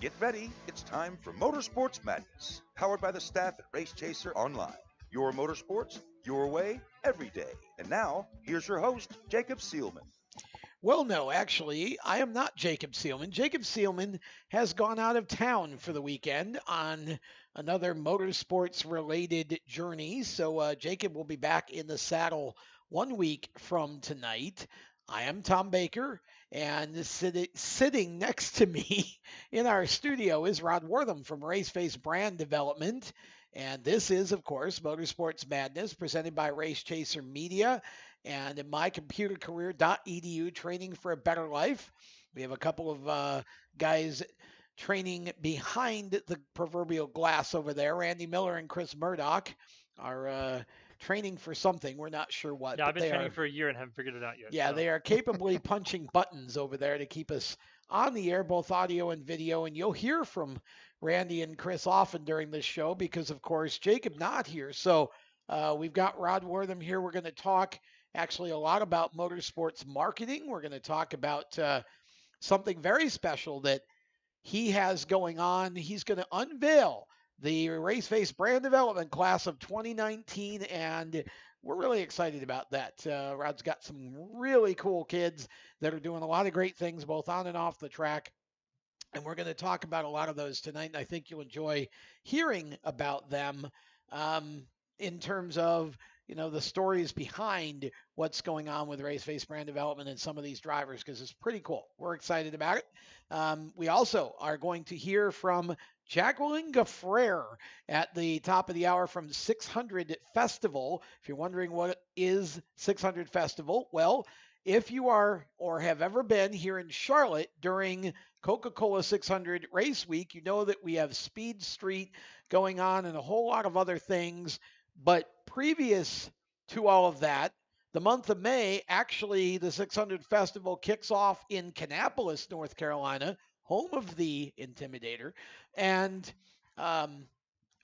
Get ready, it's time for Motorsports Madness, powered by the staff at Race Chaser Online. Your motorsports, your way, every day. And now, here's your host, Jacob Seelman. Well, no, actually, I am not Jacob Seelman. Jacob Seelman has gone out of town for the weekend on another motorsports-related journey. So Jacob will be back in the saddle 1 week from tonight. I am Tom Baker, and sitting next to me in our studio is Rod Wortham from Raceface Brand Development. And this is, of course, Motorsports Madness, presented by Race Chaser Media and MyComputerCareer.edu, training for a better life. We have a couple of guys training behind the proverbial glass over there. Randy Miller and Chris Murdoch are training for something. We're not sure what. Yeah, I've been training for a year and haven't figured it out yet. Yeah, so they are capably punching buttons over there to keep us on the air, both audio and video. And you'll hear from Randy and Chris often during this show because, of course, Jacob not here. So we've got Rod Wortham here. We're going to talk actually a lot about motorsports marketing. We're going to talk about something very special that he has going on. He's going to unveil the Raceface Brand Development class of 2019, and we're really excited about that. Rod's got some really cool kids that are doing a lot of great things, both on and off the track, and we're going to talk about a lot of those tonight, and I think you'll enjoy hearing about them in terms of, you know, the stories behind what's going on with Raceface Brand Development and some of these drivers, because it's pretty cool. We're excited about it. We also are going to hear from Jacqueline Gafrarar at the top of the hour from 600 Festival. If you're wondering what is 600 Festival, well, if you are or have ever been here in Charlotte during Coca-Cola 600 Race Week, you know that we have Speed Street going on and a whole lot of other things. But previous to all of that, the month of May, actually the 600 Festival kicks off in Kannapolis, North Carolina, home of the Intimidator. And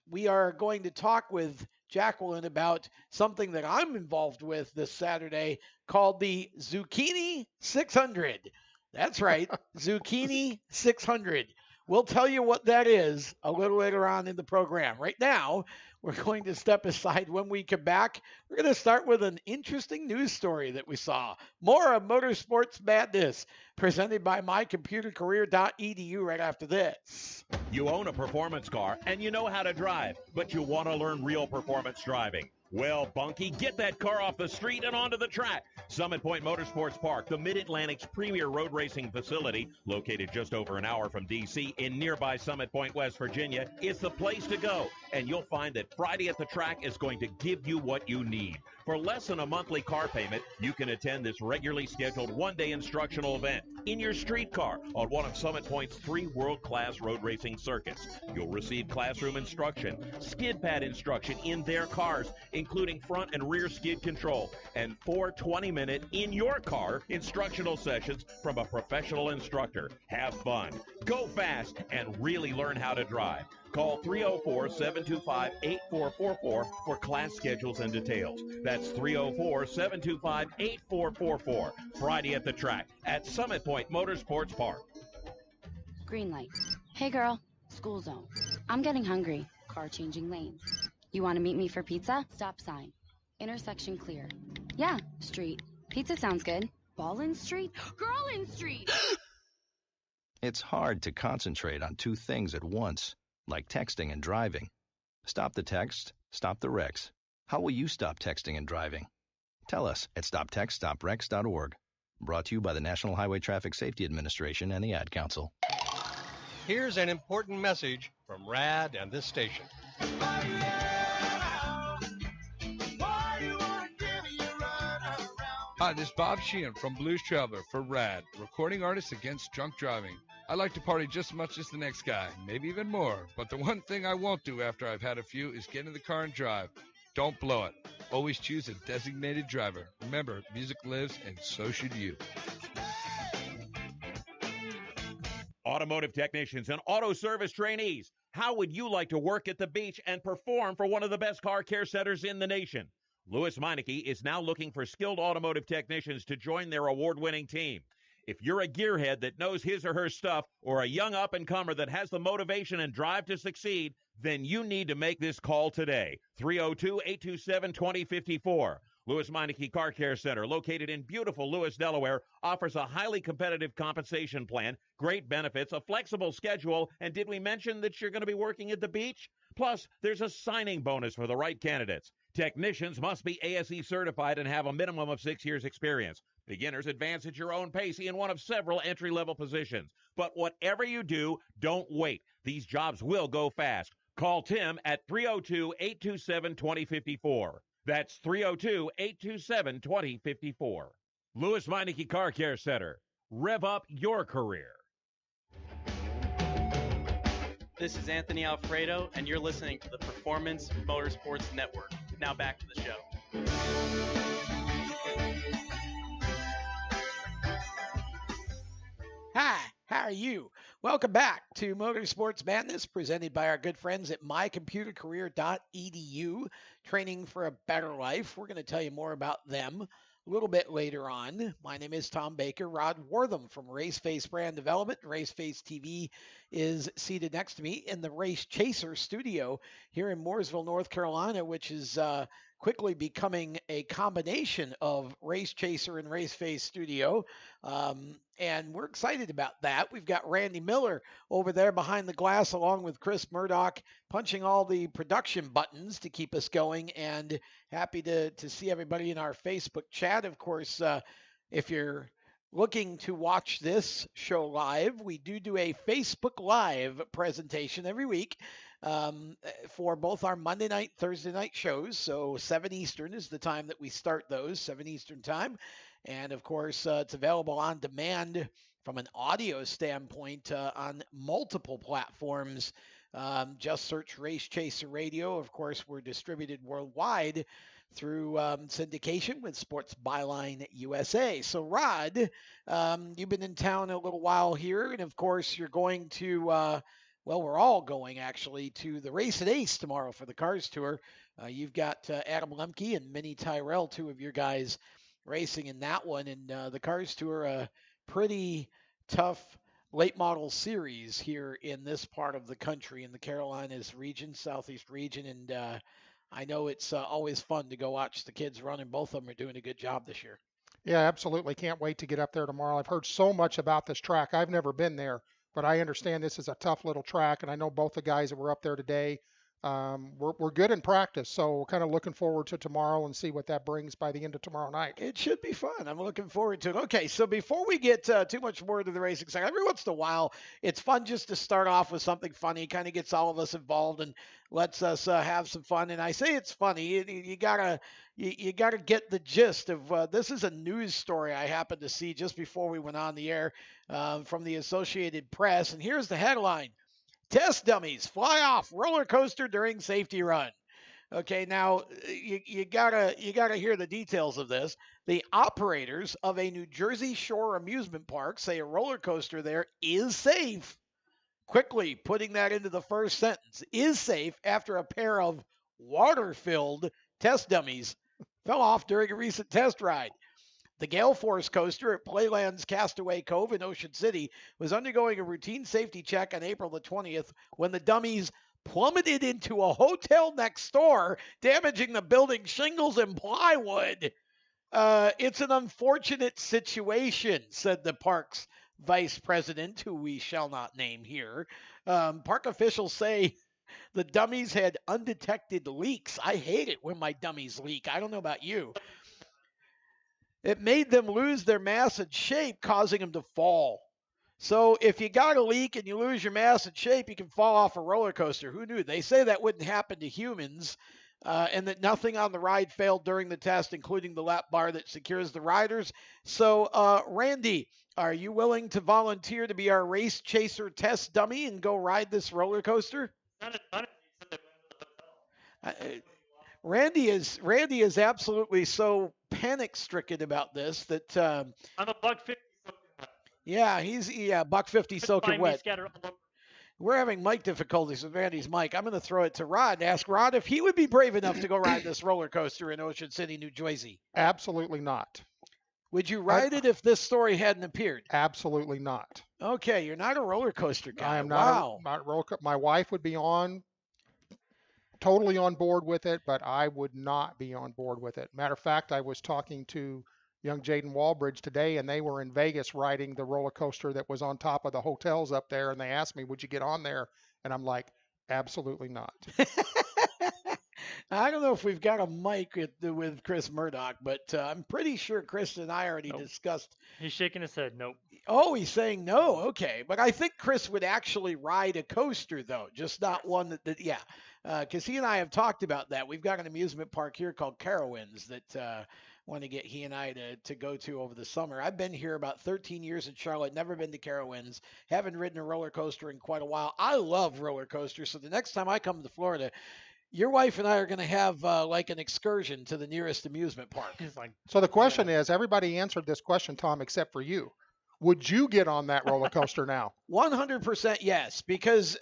we are going to talk with Jacqueline about something that I'm involved with this Saturday called the Zucchini 600. That's right, Zucchini 600. We'll tell you what that is a little later on in the program. Right now, we're going to step aside. When we come back, we're going to start with an interesting news story that we saw. More of Motorsports Madness, presented by MyComputerCareer.edu right after this. You own a performance car and you know how to drive, but you want to learn real performance driving. Well, Bunky, get that car off the street and onto the track. Summit Point Motorsports Park, the Mid-Atlantic's premier road racing facility, located just over an hour from D.C. in nearby Summit Point, West Virginia, is the place to go. And you'll find that Friday at the track is going to give you what you need. For less than a monthly car payment, you can attend this regularly scheduled one-day instructional event in your street car on one of Summit Point's 3 world-class road racing circuits. You'll receive classroom instruction, skid pad instruction in their cars, including front and rear skid control, and 4 20-minute in-your-car instructional sessions from a professional instructor. Have fun, go fast, and really learn how to drive. Call 304-725-8444 for class schedules and details. That's 304-725-8444. Friday at the track at Summit Point Motorsports Park. Green light. Hey girl, school zone. I'm getting hungry. Car changing lanes. You want to meet me for pizza? Stop sign. Intersection clear. Yeah, street. Pizza sounds good. Ballin Street? Girlin Street! It's hard to concentrate on 2 things at once, like texting and driving. Stop the text, stop the wrecks. How will you stop texting and driving? Tell us at stoptextstopwrecks.org. Brought to you by the National Highway Traffic Safety Administration and the Ad Council. Here's an important message from RAD and this station. Hi, this is Bob Sheehan from Blues Traveler for RAD, Recording Artists Against Drunk Driving. I like to party just as much as the next guy, maybe even more. But the one thing I won't do after I've had a few is get in the car and drive. Don't blow it. Always choose a designated driver. Remember, music lives, and so should you. Automotive technicians and auto service trainees, how would you like to work at the beach and perform for one of the best car care centers in the nation? Louis Meineke is now looking for skilled automotive technicians to join their award-winning team. If you're a gearhead that knows his or her stuff, or a young up-and-comer that has the motivation and drive to succeed, then you need to make this call today. 302-827-2054. Lewis Meineke Car Care Center, located in beautiful Lewis, Delaware, offers a highly competitive compensation plan, great benefits, a flexible schedule, and did we mention that you're going to be working at the beach? Plus, there's a signing bonus for the right candidates. Technicians must be ASE certified and have a minimum of 6 years experience. Beginners advance at your own pace in one of several entry-level positions. But whatever you do, don't wait. These jobs will go fast. Call Tim at 302-827-2054. That's 302-827-2054. Lewis Meineke Car Care Center. Rev up your career. This is Anthony Alfredo, and you're listening to the Performance Motorsports Network. Now back to the show. Hi, how are you? Welcome back to Motorsports Madness, presented by our good friends at MyComputerCareer.edu, training for a better life. We're going to tell you more about them a little bit later on. My name is Tom Baker. Rod Wortham from Raceface Brand Development. Raceface TV is seated next to me in the Race Chaser studio here in Mooresville, North Carolina, which is quickly becoming a combination of Race Chaser and Raceface studio. And we're excited about that. We've got Randy Miller over there behind the glass, along with Chris Murdoch, punching all the production buttons to keep us going, and happy to see everybody in our Facebook chat. Of course, if you're looking to watch this show live, we do a Facebook Live presentation every week for both our Monday night, Thursday night shows. So 7 Eastern is the time that we start those, 7 Eastern time. And of course, it's available on demand from an audio standpoint on multiple platforms. Just search Race Chaser Radio. Of course, we're distributed worldwide through syndication with Sports Byline USA. So, Rod, you've been in town a little while here, and of course, you're going to, well, we're all going actually to the Race at Ace tomorrow for the Cars Tour. You've got Adam Lemke and Minnie Tyrell, two of your guys, racing in that one, and the Cars Tour, a pretty tough late model series here in this part of the country, in the Carolinas region, Southeast region, and I know it's always fun to go watch the kids run, and both of them are doing a good job this year. Yeah, absolutely. Can't wait to get up there tomorrow. I've heard so much about this track. I've never been there, but I understand this is a tough little track, and I know both the guys that were up there today, we're good in practice, so we're kind of looking forward to tomorrow and see what that brings by the end of tomorrow night. It should be fun. I'm looking forward to it. Okay, so before we get too much more into the racing side, every once in a while, it's fun just to start off with something funny, kind of gets all of us involved and lets us have some fun. And I say it's funny. You gotta get the gist of this. Is a news story I happened to see just before we went on the air from the Associated Press, and here's the headline. Test dummies fly off roller coaster during safety run. Okay, now you gotta hear the details of this. The operators of a New Jersey Shore amusement park say a roller coaster there is safe. Quickly putting that into the first sentence, is safe after a pair of water-filled test dummies fell off during a recent test ride. The Gale Force coaster at Playland's Castaway Cove in Ocean City was undergoing a routine safety check on April the 20th when the dummies plummeted into a hotel next door, damaging the building's shingles and plywood. It's an unfortunate situation, said the park's vice president, who we shall not name here. Park officials say the dummies had undetected leaks. I hate it when my dummies leak. I don't know about you. It made them lose their mass and shape, causing them to fall. So if you got a leak and you lose your mass and shape, you can fall off a roller coaster. Who knew? They say that wouldn't happen to humans, and that nothing on the ride failed during the test, including the lap bar that secures the riders. So, Randy, are you willing to volunteer to be our Race Chaser test dummy and go ride this roller coaster? Randy is absolutely so panic-stricken about this that I'm a $1.50. Yeah, he's $1.50 soaking wet. We're having mic difficulties with Randy's mic. I'm going to throw it to Rod and ask Rod if he would be brave enough to go ride this roller coaster in Ocean City, New Jersey. Absolutely not. Would you ride it if this story hadn't appeared? Absolutely not. Okay, you're not a roller coaster guy. I am not. Not roller. My wife would be totally on board with it, but I would not be on board with it. Matter of fact, I was talking to young Jaden Walbridge today, and they were in Vegas riding the roller coaster that was on top of the hotels up there, and they asked me, would you get on there? And I'm like, absolutely not. I don't know if we've got a mic with Chris Murdoch, but I'm pretty sure Chris and I already discussed. He's shaking his head. Nope. Oh, he's saying no. Okay. But I think Chris would actually ride a coaster, though, just not one that yeah. Because he and I have talked about that. We've got an amusement park here called Carowinds that want to get he and I to go to over the summer. I've been here about 13 years in Charlotte, never been to Carowinds, haven't ridden a roller coaster in quite a while. I love roller coasters. So the next time I come to Florida, your wife and I are going to have like an excursion to the nearest amusement park. So the question is, everybody answered this question, Tom, except for you. Would you get on that roller coaster now? 100% yes, because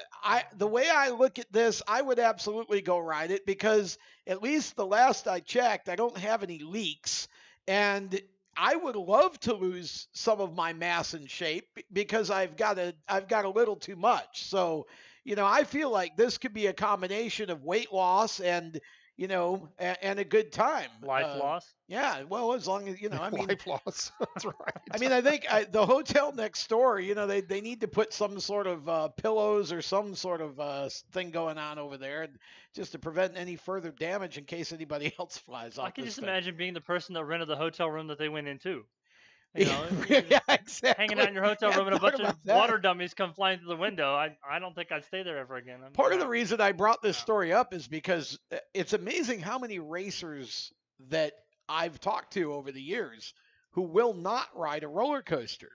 the way I look at this, I would absolutely go ride it because at least the last I checked, I don't have any leaks, and I would love to lose some of my mass and shape because I've got a little too much. So, I feel like this could be a combination of weight loss and and a good time. Life loss? Yeah, well, as long as, life loss. That's right. I mean, I think the hotel next door, they need to put some sort of pillows or some sort of thing going on over there just to prevent any further damage in case anybody else flies off. I can just thing. imagine being the person that rented the hotel room that they went into. Yeah, exactly. Hanging out in your hotel room and a bunch of water dummies come flying through the window. I don't think I'd stay there ever again. Part of the reason I brought this story up is because it's amazing how many racers that I've talked to over the years who will not ride a roller coaster.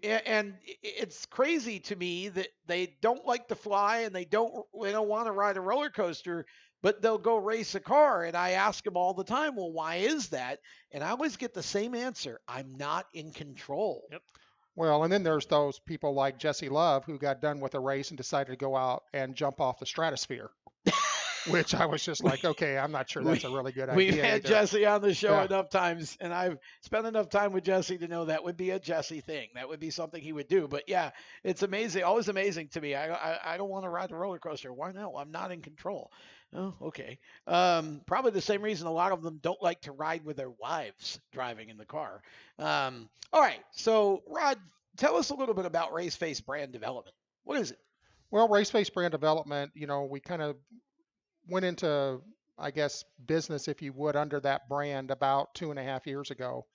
And it's crazy to me that they don't like to fly and they don't want to ride a roller coaster, but they'll go race a car. And I ask them all the time, well, why is that? And I always get the same answer. I'm not in control. Yep. Well, and then there's those people like Jesse Love who got done with a race and decided to go out and jump off the stratosphere. Which I was just like, okay, I'm not sure that's a really good idea. We've had either. Jesse on the show enough times, and I've spent enough time with Jesse to know that would be a Jesse thing. That would be something he would do. But yeah, it's amazing, always amazing to me. I don't want to ride the roller coaster. Why not? I'm not in control. Oh, okay. Probably the same reason a lot of them don't like to ride with their wives driving in the car. All right. So, Rod, tell us a little bit about Raceface brand development. What is it? Well, Raceface brand development, we kind of went into, I guess, business, if you would, under that brand about 2.5 years ago.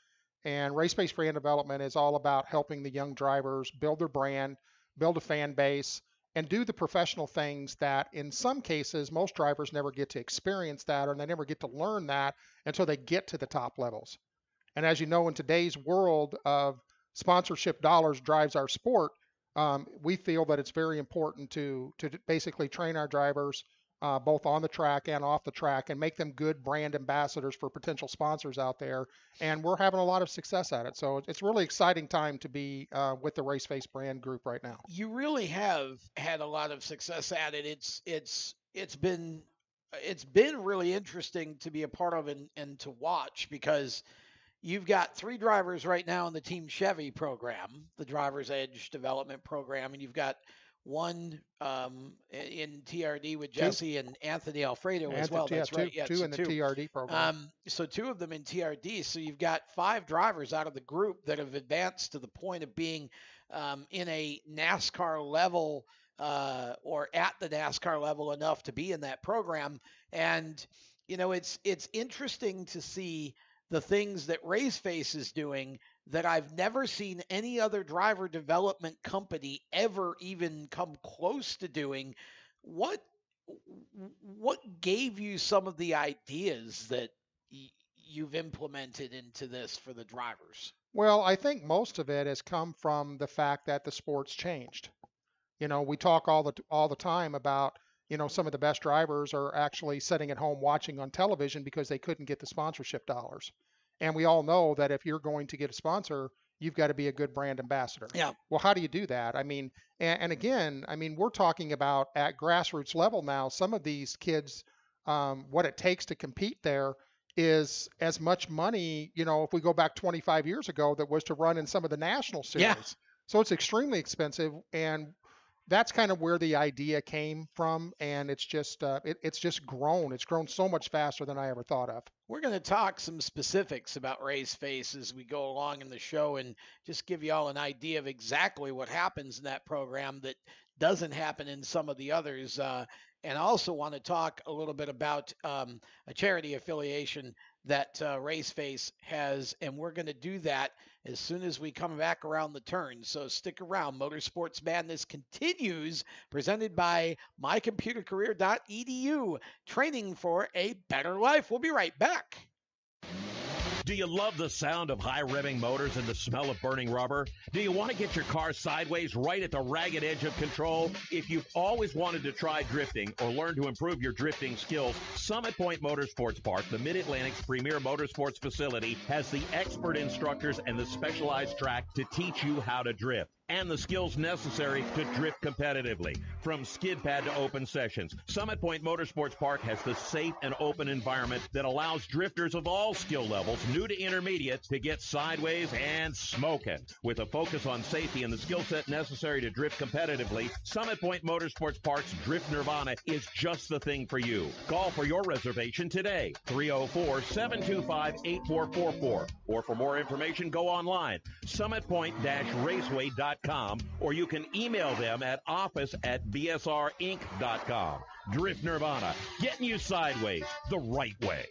And Raceface brand development is all about helping the young drivers build their brand, build a fan base, and do the professional things that in some cases most drivers never get to experience that, or they never get to learn that until they get to the top levels. And as you know, in today's world of sponsorship dollars drives our sport, we feel that it's very important to basically train our drivers both on the track and off the track and make them good brand ambassadors for potential sponsors out there. And we're having a lot of success at it. So it's a really exciting time to be with the Raceface brand group right now. You really have had a lot of success at it. It's been really interesting to be a part of and to watch because you've got 3 drivers right now in the Team Chevy program, the Driver's Edge Development Program, and you've got one in TRD with Jesse and Anthony Alfredo as well. That's right. Yeah, two in the TRD program. So 2 of them in TRD. So you've got 5 drivers out of the group that have advanced to the point of being in a NASCAR level or at the NASCAR level enough to be in that program. And, it's interesting to see the things that Raceface is doing that I've never seen any other driver development company ever even come close to doing. What gave you some of the ideas that you've implemented into this for the drivers? Well, I think most of it has come from the fact that the sport's changed. We talk all the time about, some of the best drivers are actually sitting at home watching on television because they couldn't get the sponsorship dollars. And we all know that if you're going to get a sponsor, you've got to be a good brand ambassador. Yeah. Well, how do you do that? I mean, and again, we're talking about at grassroots level now, some of these kids, what it takes to compete there, is as much money, if we go back 25 years ago, that was to run in some of the national series. Yeah. So it's extremely expensive, and that's kind of where the idea came from, and it's just grown. It's grown so much faster than I ever thought of. We're going to talk some specifics about RaceFace as we go along in the show and just give you all an idea of exactly what happens in that program that doesn't happen in some of the others. And I also want to talk a little bit about a charity affiliation that RaceFace has, and we're going to do that as soon as we come back around the turn. So stick around. Motorsports Madness continues, presented by MyComputerCareer.edu, training for a better life. We'll be right back. Do you love the sound of high revving motors and the smell of burning rubber? Do you want to get your car sideways right at the ragged edge of control? If you've always wanted to try drifting or learn to improve your drifting skills, Summit Point Motorsports Park, the Mid-Atlantic's premier motorsports facility, has the expert instructors and the specialized track to teach you how to drift and the skills necessary to drift competitively. From skid pad to open sessions, Summit Point Motorsports Park has the safe and open environment that allows drifters of all skill levels, new to intermediate, to get sideways and smoking. With a focus on safety and the skill set necessary to drift competitively, Summit Point Motorsports Park's Drift Nirvana is just the thing for you. Call for your reservation today, 304-725-8444. Or for more information, go online, summitpoint-raceway.com, or you can email them at office@bsrinc.com. Drift Nirvana, getting you sideways the right way.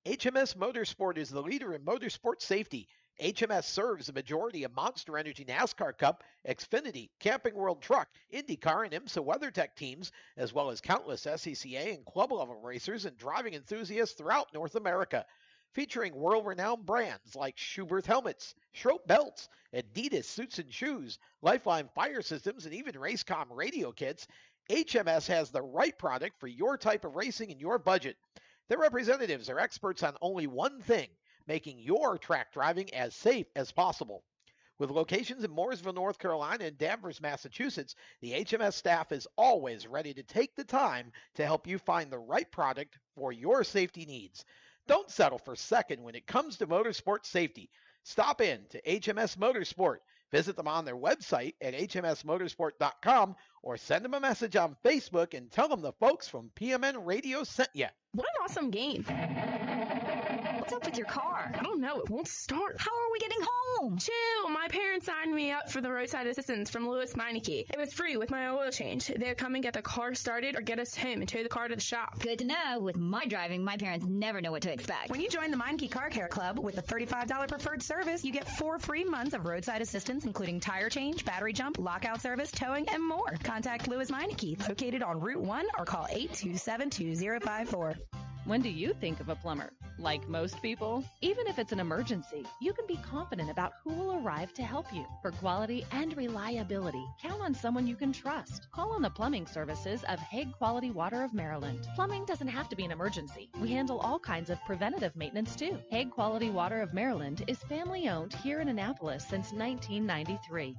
HMS Motorsport is the leader in motorsport safety. HMS serves the majority of Monster Energy NASCAR Cup, Xfinity, Camping World Truck, IndyCar, and IMSA WeatherTech teams, as well as countless SCCA and club-level racers and driving enthusiasts throughout North America. Featuring world-renowned brands like Schuberth helmets, Schroep belts, Adidas suits and shoes, Lifeline fire systems, and even Racecom radio kits, HMS has the right product for your type of racing and your budget. Their representatives are experts on only one thing, making your track driving as safe as possible. With locations in Mooresville, North Carolina, and Danvers, Massachusetts, the HMS staff is always ready to take the time to help you find the right product for your safety needs. Don't settle for second when it comes to motorsport safety. Stop in to HMS Motorsport. Visit them on their website at hmsmotorsport.com or send them a message on Facebook and tell them the folks from PMN Radio sent you. What an awesome game. What's up with your car? I don't know. It won't start. How are we getting home? Chill. My parents signed me up for the roadside assistance from Lewis Meineke. It was free with my oil change. They'd come and get the car started or get us home and tow the car to the shop. Good to know. With my driving, my parents never know what to expect. When you join the Meineke Car Care Club with a $35 preferred service, you get 4 free months of roadside assistance, including tire change, battery jump, lockout service, towing, and more. Contact Lewis Meineke, located on Route 1, or call 827-2054. When do you think of a plumber? Like most people, even if it's an emergency, you can be confident about who will arrive to help you. For quality and reliability, count on someone you can trust. Call on the plumbing services of Hague Quality Water of Maryland. Plumbing doesn't have to be an emergency. We handle all kinds of preventative maintenance too. Hague Quality Water of Maryland is family owned here in Annapolis since 1993.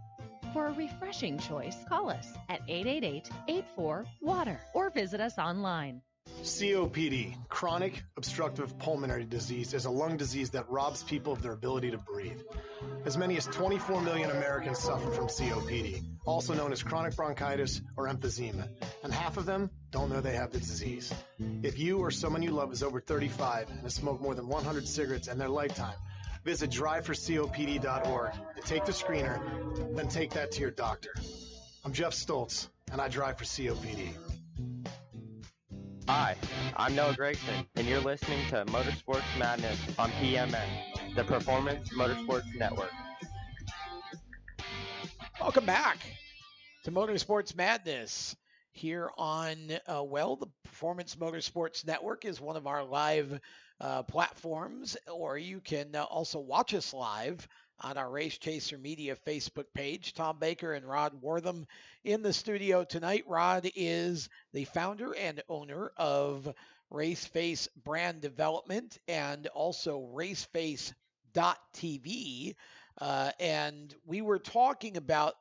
For a refreshing choice, call us at 888-84-WATER or visit us online. COPD, chronic obstructive pulmonary disease, is a lung disease that robs people of their ability to breathe. As many as 24 million Americans suffer from COPD, also known as chronic bronchitis or emphysema, and half of them don't know they have the disease. If you or someone you love is over 35 and has smoked more than 100 cigarettes in their lifetime, visit driveforcopd.org and take the screener, then take that to your doctor. I'm Jeff Stoltz, and I drive for COPD. Hi, I'm Noah Gregson, and you're listening to Motorsports Madness on PMN, the Performance Motorsports Network. Welcome back to Motorsports Madness here on, the Performance Motorsports Network is one of our live platforms, or you can also watch us live on our Race Chaser Media Facebook page. Tom Baker and Rod Wortham in the studio tonight. Rod is the founder and owner of RaceFace Brand Development and also RaceFace.tv. And we were talking about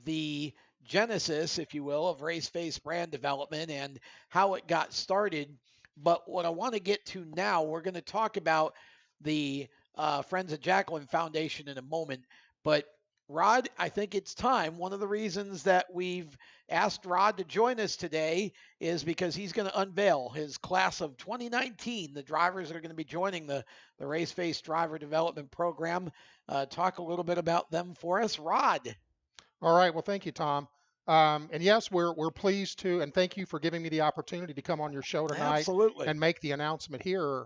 the genesis, if you will, of RaceFace Brand Development and how it got started But what I want to get to now, we're going to talk about the Friends of Jacqueline Foundation in a moment. But Rod, I think it's time. One of the reasons that we've asked Rod to join us today is because he's going to unveil his class of 2019, the drivers that are going to be joining the Raceface Driver Development Program. Talk a little bit about them for us, Rod. All right. Well, thank you, Tom. And yes, we're pleased to, and thank you for giving me the opportunity to come on your show tonight. Absolutely. And make the announcement here.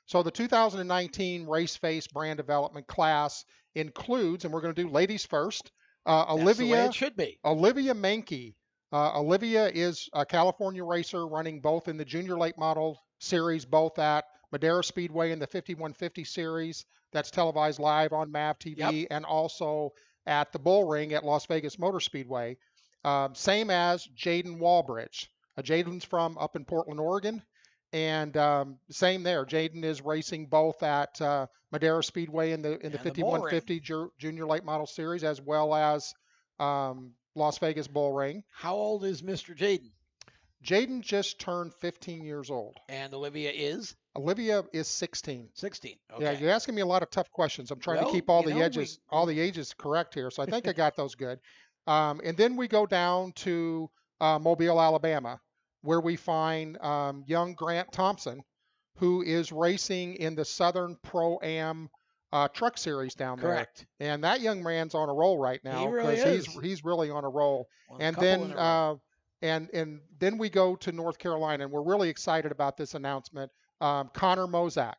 So the 2019 Raceface Brand Development class includes, and we're going to do ladies first, Olivia. That's the way it should be. Olivia Menke. Olivia is a California racer running both in the junior late model series, both at Madera Speedway in the 5150 series that's televised live on MAV TV, and also at the Bull Ring at Las Vegas Motor Speedway. Same as Jaden Walbridge. Jaden's from up in Portland, Oregon. And same there. Jaden is racing both at Madera Speedway in the 5150 junior late model series, as well as Las Vegas Bull Ring. How old is Mr. Jaden? Jaden just turned 15 years old. And Olivia is? Olivia is 16. 16. Okay. Yeah, you're asking me a lot of tough questions. I'm trying to keep all the ages correct here, so I think I got those good. And then we go down to Mobile, Alabama, where we find young Grant Thompson, who is racing in the Southern Pro-Am truck series down there. Correct. And that young man's on a roll right now. He really is. He's really on a roll. And then and then we go to North Carolina, and we're really excited about this announcement. Connor Mozak.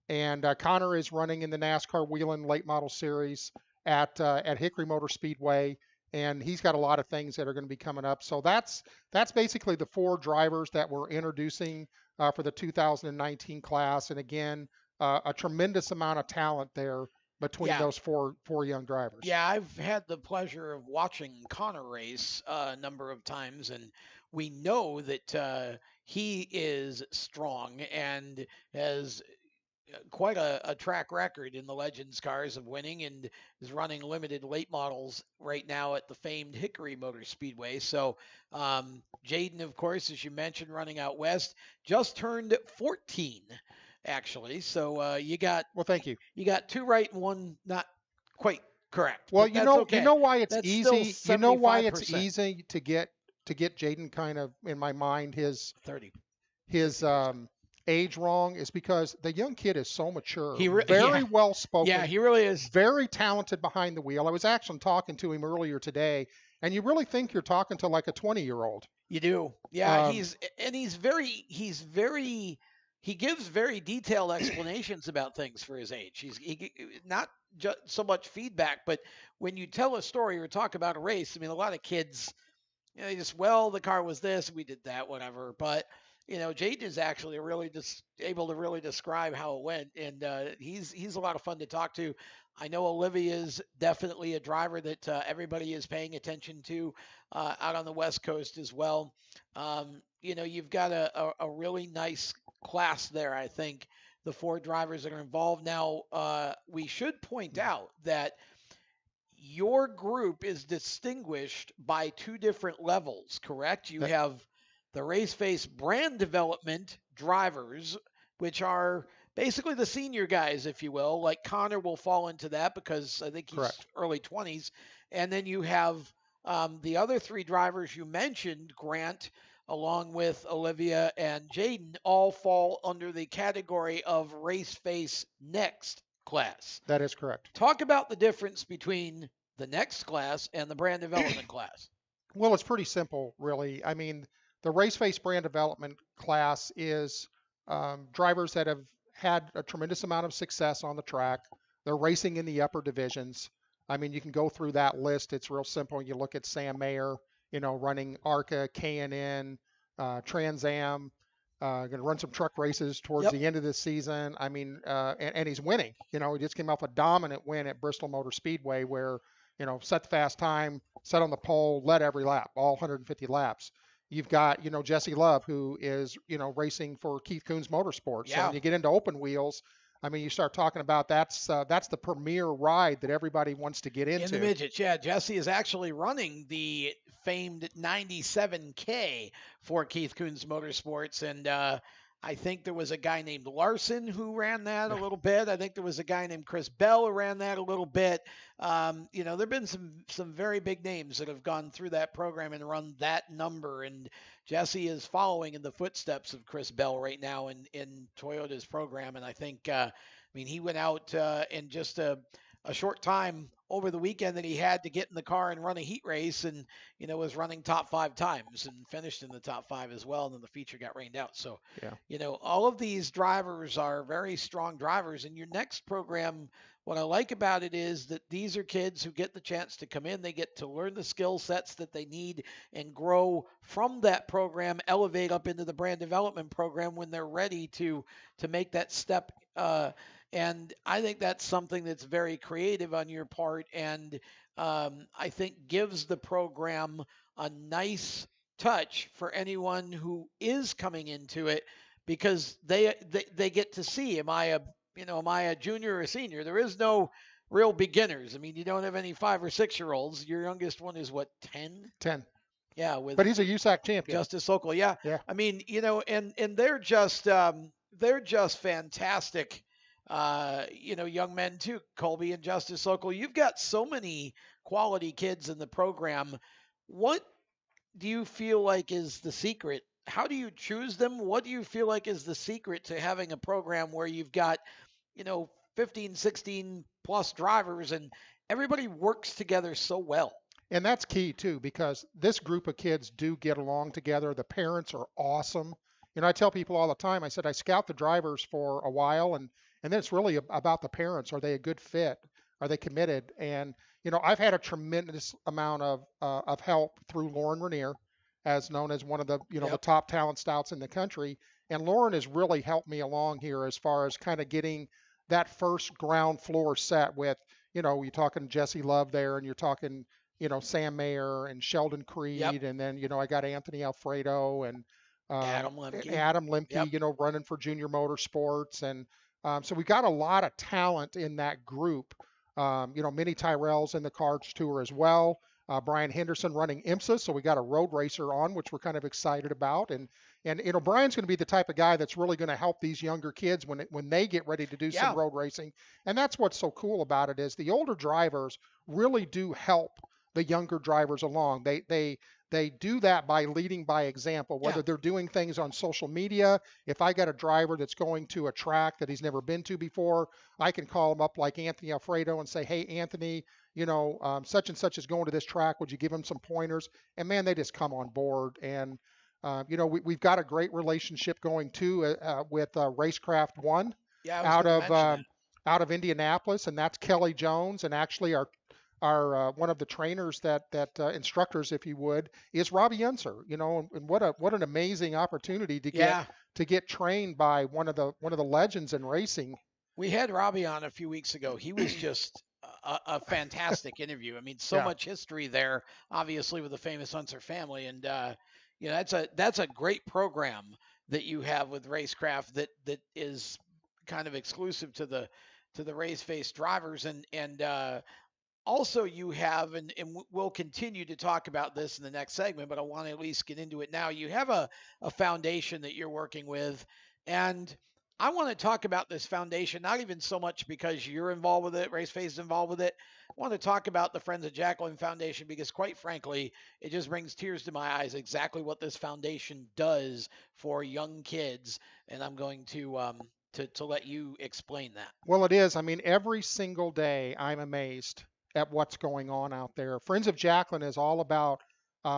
And Connor is running in the NASCAR Whelen Late Model Series at Hickory Motor Speedway. And he's got a lot of things that are going to be coming up. So that's basically the 4 drivers that we're introducing for the 2019 class. And again, a tremendous amount of talent there between those four young drivers. Yeah, I've had the pleasure of watching Connor race a number of times, and we know that he is strong and has quite a track record in the Legends cars of winning, and is running limited late models right now at the famed Hickory Motor Speedway. So Jaden, of course, as you mentioned, running out west, just turned 14 actually. So you got, well, thank you. You got 2 right and 1 not quite correct. Well, you know why it's that's easy. Still 75%. You know why it's easy to get Jaden kind of in my mind his 30. His age wrong is because the young kid is so mature, very well spoken. Yeah, he really is. Very talented behind the wheel. I was actually talking to him earlier today, and you really think you're talking to like a 20-year-old. You do. Yeah, he gives very detailed explanations about things for his age. He not just so much feedback, but when you tell a story or talk about a race, I mean, a lot of kids, they just, the car was this, we did that, whatever. But Jaden is actually really just able to really describe how it went, and he's a lot of fun to talk to. I know Olivia's definitely a driver that everybody is paying attention to out on the West Coast as well. You've got a really nice class there. I think the 4 drivers that are involved now. We should point out that your group is distinguished by 2 different levels, correct? You have the Raceface brand development drivers, which are basically the senior guys, if you will. Like Connor will fall into that because I think he's early 20s. And then you have the other 3 drivers you mentioned, Grant, along with Olivia and Jaden, all fall under the category of Raceface Next class. That is correct. Talk about the difference between the Next class and the brand development class. Well, it's pretty simple, really. I mean, the Raceface brand development class is drivers that have had a tremendous amount of success on the track. They're racing in the upper divisions. I mean, you can go through that list. It's real simple. You look at Sam Mayer, running ARCA, K&N, Trans Am, going to run some truck races towards the end of this season. I mean, and he's winning. He just came off a dominant win at Bristol Motor Speedway where, set the fast time, set on the pole, led every lap, all 150 laps. You've got, Jesse Love, who is, racing for Keith Kunz Motorsports. Yeah. So when you get into open wheels, I mean, you start talking about that's the premier ride that everybody wants to get into. In the midgets, yeah. Jesse is actually running the famed 97K for Keith Kunz Motorsports, and I think there was a guy named Larson who ran that a little bit. I think there was a guy named Chris Bell who ran that a little bit. You know, there have been some very big names that have gone through that program and run that number, and Jesse is following in the footsteps of Chris Bell right now in Toyota's program, and I think, I mean, he went out in just a short time over the weekend that he had to get in the car and run a heat race, and, you know, was running top 5 times and finished in the top 5 as well. And then the feature got rained out. So, you know, all of these drivers are very strong drivers. And your next program, what I like about it is that these are kids who get the chance to come in. They get to learn the skill sets that they need and grow from that program, elevate up into the brand development program when they're ready to make that step. And I think that's something that's very creative on your part, and I think gives the program a nice touch for anyone who is coming into it, because they get to see, am I a junior or a senior? There is no real beginners. I mean, you don't have any 5 or 6 year olds. Your youngest one is what, 10? 10. Yeah, but he's a USAC champion. Justice Sokol, yeah. I mean, you know, and they're just fantastic. You know, young men too, Colby and Justice Sokol. You've got so many quality kids in the program. What do you feel like is the secret? How do you choose them? What do you feel like is the secret to having a program where you've got, you know, 15, 16 plus drivers and everybody works together so well? And that's key too, because this group of kids do get along together. The parents are awesome. You know, I tell people all the time, I said, I scout the drivers for a while, and then it's really about the parents. Are they a good fit? Are they committed? And, you know, I've had a tremendous amount of help through Lauren Rainier, as known as one of the, you know, the top talent scouts in the country. And Lauren has really helped me along here as far as kind of getting that first ground floor set with, you know, you're talking Jesse Love there, and you're talking, you know, Sam Mayer and Sheldon Creed. And then, you know, I got Anthony Alfredo and Adam Lemke, you know, running for Junior Motorsports. And so we got a lot of talent in that group. You know, Minnie Tyrell's in the Cards Tour as well. Brian Henderson running IMSA, so we got a road racer on, which we're kind of excited about. And you know, Brian's going to be the type of guy that's really going to help these younger kids when they get ready to do some road racing. And that's what's so cool about it, is the older drivers really do help the younger drivers along. They do that by leading by example, whether they're doing things on social media. If I got a driver that's going to a track that he's never been to before, I can call him up like Anthony Alfredo and say, hey, Anthony, you know, such and such is going to this track. Would you give him some pointers? And man, they just come on board. And, you know, we've got a great relationship going too with Racecraft One out of Indianapolis, and that's Kelly Jones, and actually our one of the trainers that instructors, if you would, is Robbie Unser. You know, and what an amazing opportunity to get trained by one of the legends in racing. We had Robbie on a few weeks ago. He was just a fantastic interview. I mean, so much history there, obviously, with the famous Unser family, and you know, that's a great program that you have with Racecraft that is kind of exclusive to the race-faced drivers, and also, you have, and we'll continue to talk about this in the next segment, but I want to at least get into it now. You have a foundation that you're working with, and I want to talk about this foundation, not even so much because you're involved with it, Raceface is involved with it. I want to talk about the Friends of Jacqueline Foundation because, quite frankly, it just brings tears to my eyes exactly what this foundation does for young kids, and I'm going to let you explain that. Well, it is. I mean, every single day I'm amazed at what's going on out there. Friends of Jacqueline is all about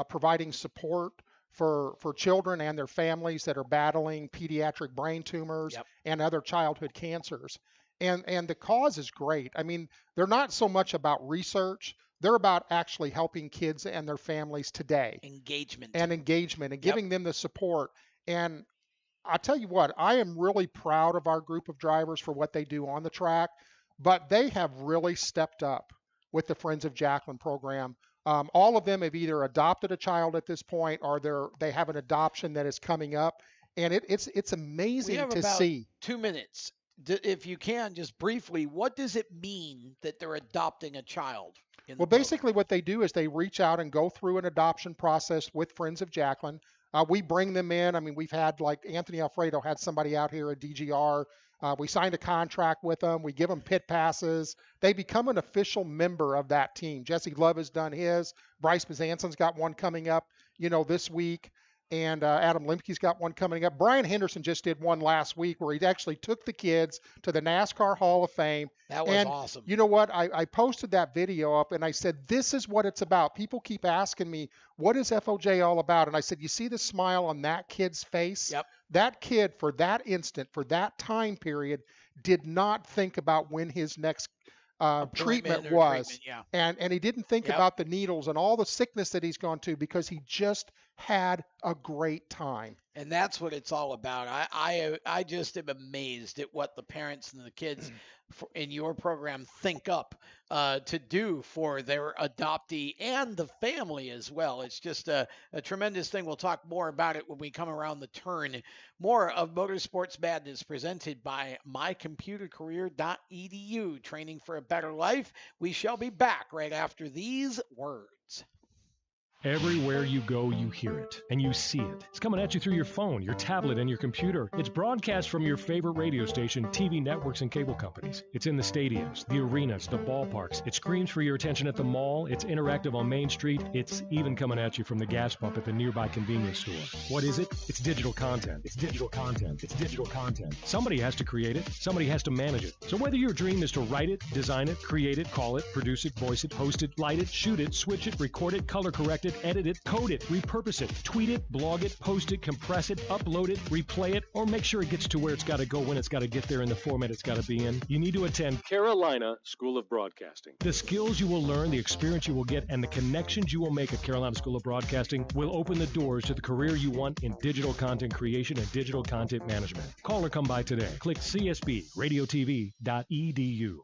providing support for children and their families that are battling pediatric brain tumors and other childhood cancers. And the cause is great. I mean, they're not so much about research. They're about actually helping kids and their families today. Engagement and giving them the support. And I'll tell you what, I am really proud of our group of drivers for what they do on the track, but they have really stepped up with the Friends of Jacqueline program. All of them have either adopted a child at this point, or they have an adoption that is coming up, and it's amazing to see. 2 minutes if you can, just briefly, what does it mean that they're adopting a child? Well, basically what they do is they reach out and go through an adoption process with Friends of Jacqueline. We bring them in. I mean, we've had, like Anthony Alfredo had somebody out here at DGR. We signed a contract with them. We give them pit passes. They become an official member of that team. Jesse Love has done his. Bryce Bezanson's got one coming up, this week. And Adam Lemke's got one coming up. Brian Henderson just did one last week where he actually took the kids to the NASCAR Hall of Fame. That was awesome. You know what? I posted that video up and I said, this is what it's about. People keep asking me, what is FOJ all about? And I said, you see the smile on that kid's face? Yep. That kid, for that instant, for that time period, did not think about when his next treatment was. And he didn't think about the needles and all the sickness that he's gone to because he just had a great time. And that's what it's all about. I just am amazed at what the parents and the kids in your program think up to do for their adoptee and the family as well. It's just a tremendous thing. We'll talk more about it when we come around the turn. More of Motorsports Madness presented by MyComputerCareer.edu. Training for a better life. We shall be back right after these words. Everywhere you go, you hear it, and you see it. It's coming at you through your phone, your tablet, and your computer. It's broadcast from your favorite radio station, TV networks, and cable companies. It's in the stadiums, the arenas, the ballparks. It screams for your attention at the mall. It's interactive on Main Street. It's even coming at you from the gas pump at the nearby convenience store. What is it? It's digital content. It's digital content. It's digital content. Somebody has to create it. Somebody has to manage it. So whether your dream is to write it, design it, create it, call it, produce it, voice it, host it, light it, shoot it, switch it, record it, color correct it, edit it, code it, repurpose it, tweet it, blog it, post it, compress it, upload it, replay it, or make sure it gets to where it's got to go when it's got to get there in the format it's got to be in, you need to attend Carolina School of Broadcasting. The skills you will learn, the experience you will get, and the connections you will make at Carolina School of Broadcasting will open the doors to the career you want in digital content creation and digital content management. Call or come by today. Click csbradiotv.edu.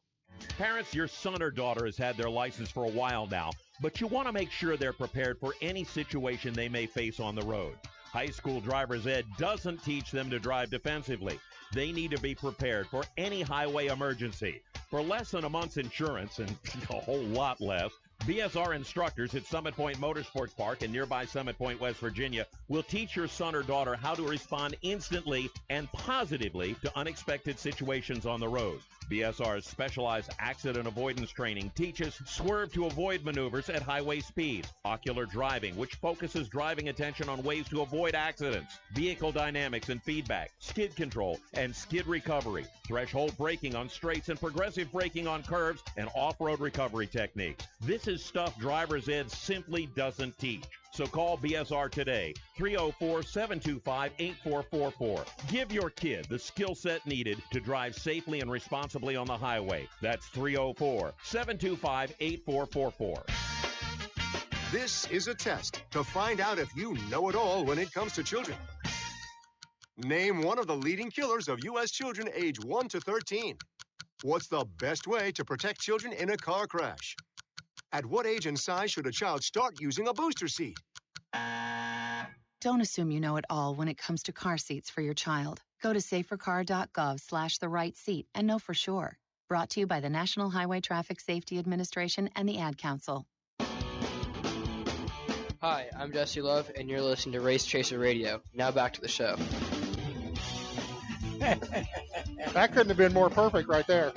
Parents, your son or daughter has had their license for a while now, but you want to make sure they're prepared for any situation they may face on the road. High school driver's ed doesn't teach them to drive defensively. They need to be prepared for any highway emergency. For less than a month's insurance, and a whole lot less, BSR instructors at Summit Point Motorsports Park in nearby Summit Point, West Virginia, will teach your son or daughter how to respond instantly and positively to unexpected situations on the road. BSR's specialized accident avoidance training teaches swerve to avoid maneuvers at highway speed, ocular driving, which focuses driving attention on ways to avoid accidents, vehicle dynamics and feedback, skid control and skid recovery, threshold braking on straights and progressive braking on curves, and off-road recovery techniques. This is stuff driver's ed simply doesn't teach. So call BSR today, 304-725-8444. Give your kid the skill set needed to drive safely and responsibly on the highway. That's 304-725-8444. This is a test to find out if you know it all when it comes to children. Name one of the leading killers of U.S. children age 1 to 13. What's the best way to protect children in a car crash? At what age and size should a child start using a booster seat? Don't assume you know it all when it comes to car seats for your child. Go to safercar.gov/the-right-seat and know for sure. Brought to you by the National Highway Traffic Safety Administration and the Ad Council. Hi, I'm Jesse Love, and you're listening to Race Chaser Radio. Now back to the show. That couldn't have been more perfect right there.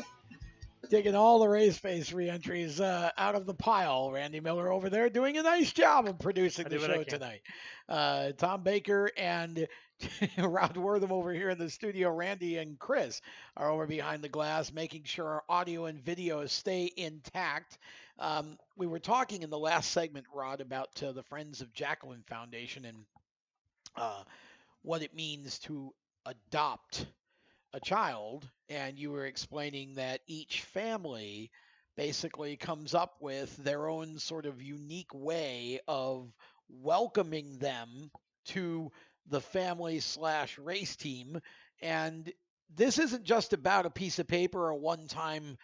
Taking all the race face re-entries out of the pile. Randy Miller over there doing a nice job of producing the show tonight. Tom Baker and Rod Wortham over here in the studio. Randy and Chris are over behind the glass, making sure our audio and video stay intact. We were talking in the last segment, Rod, about the Friends of Jacqueline Foundation and what it means to adopt a child, and you were explaining that each family basically comes up with their own sort of unique way of welcoming them to the family/race team. And this isn't just about a piece of paper or a one-time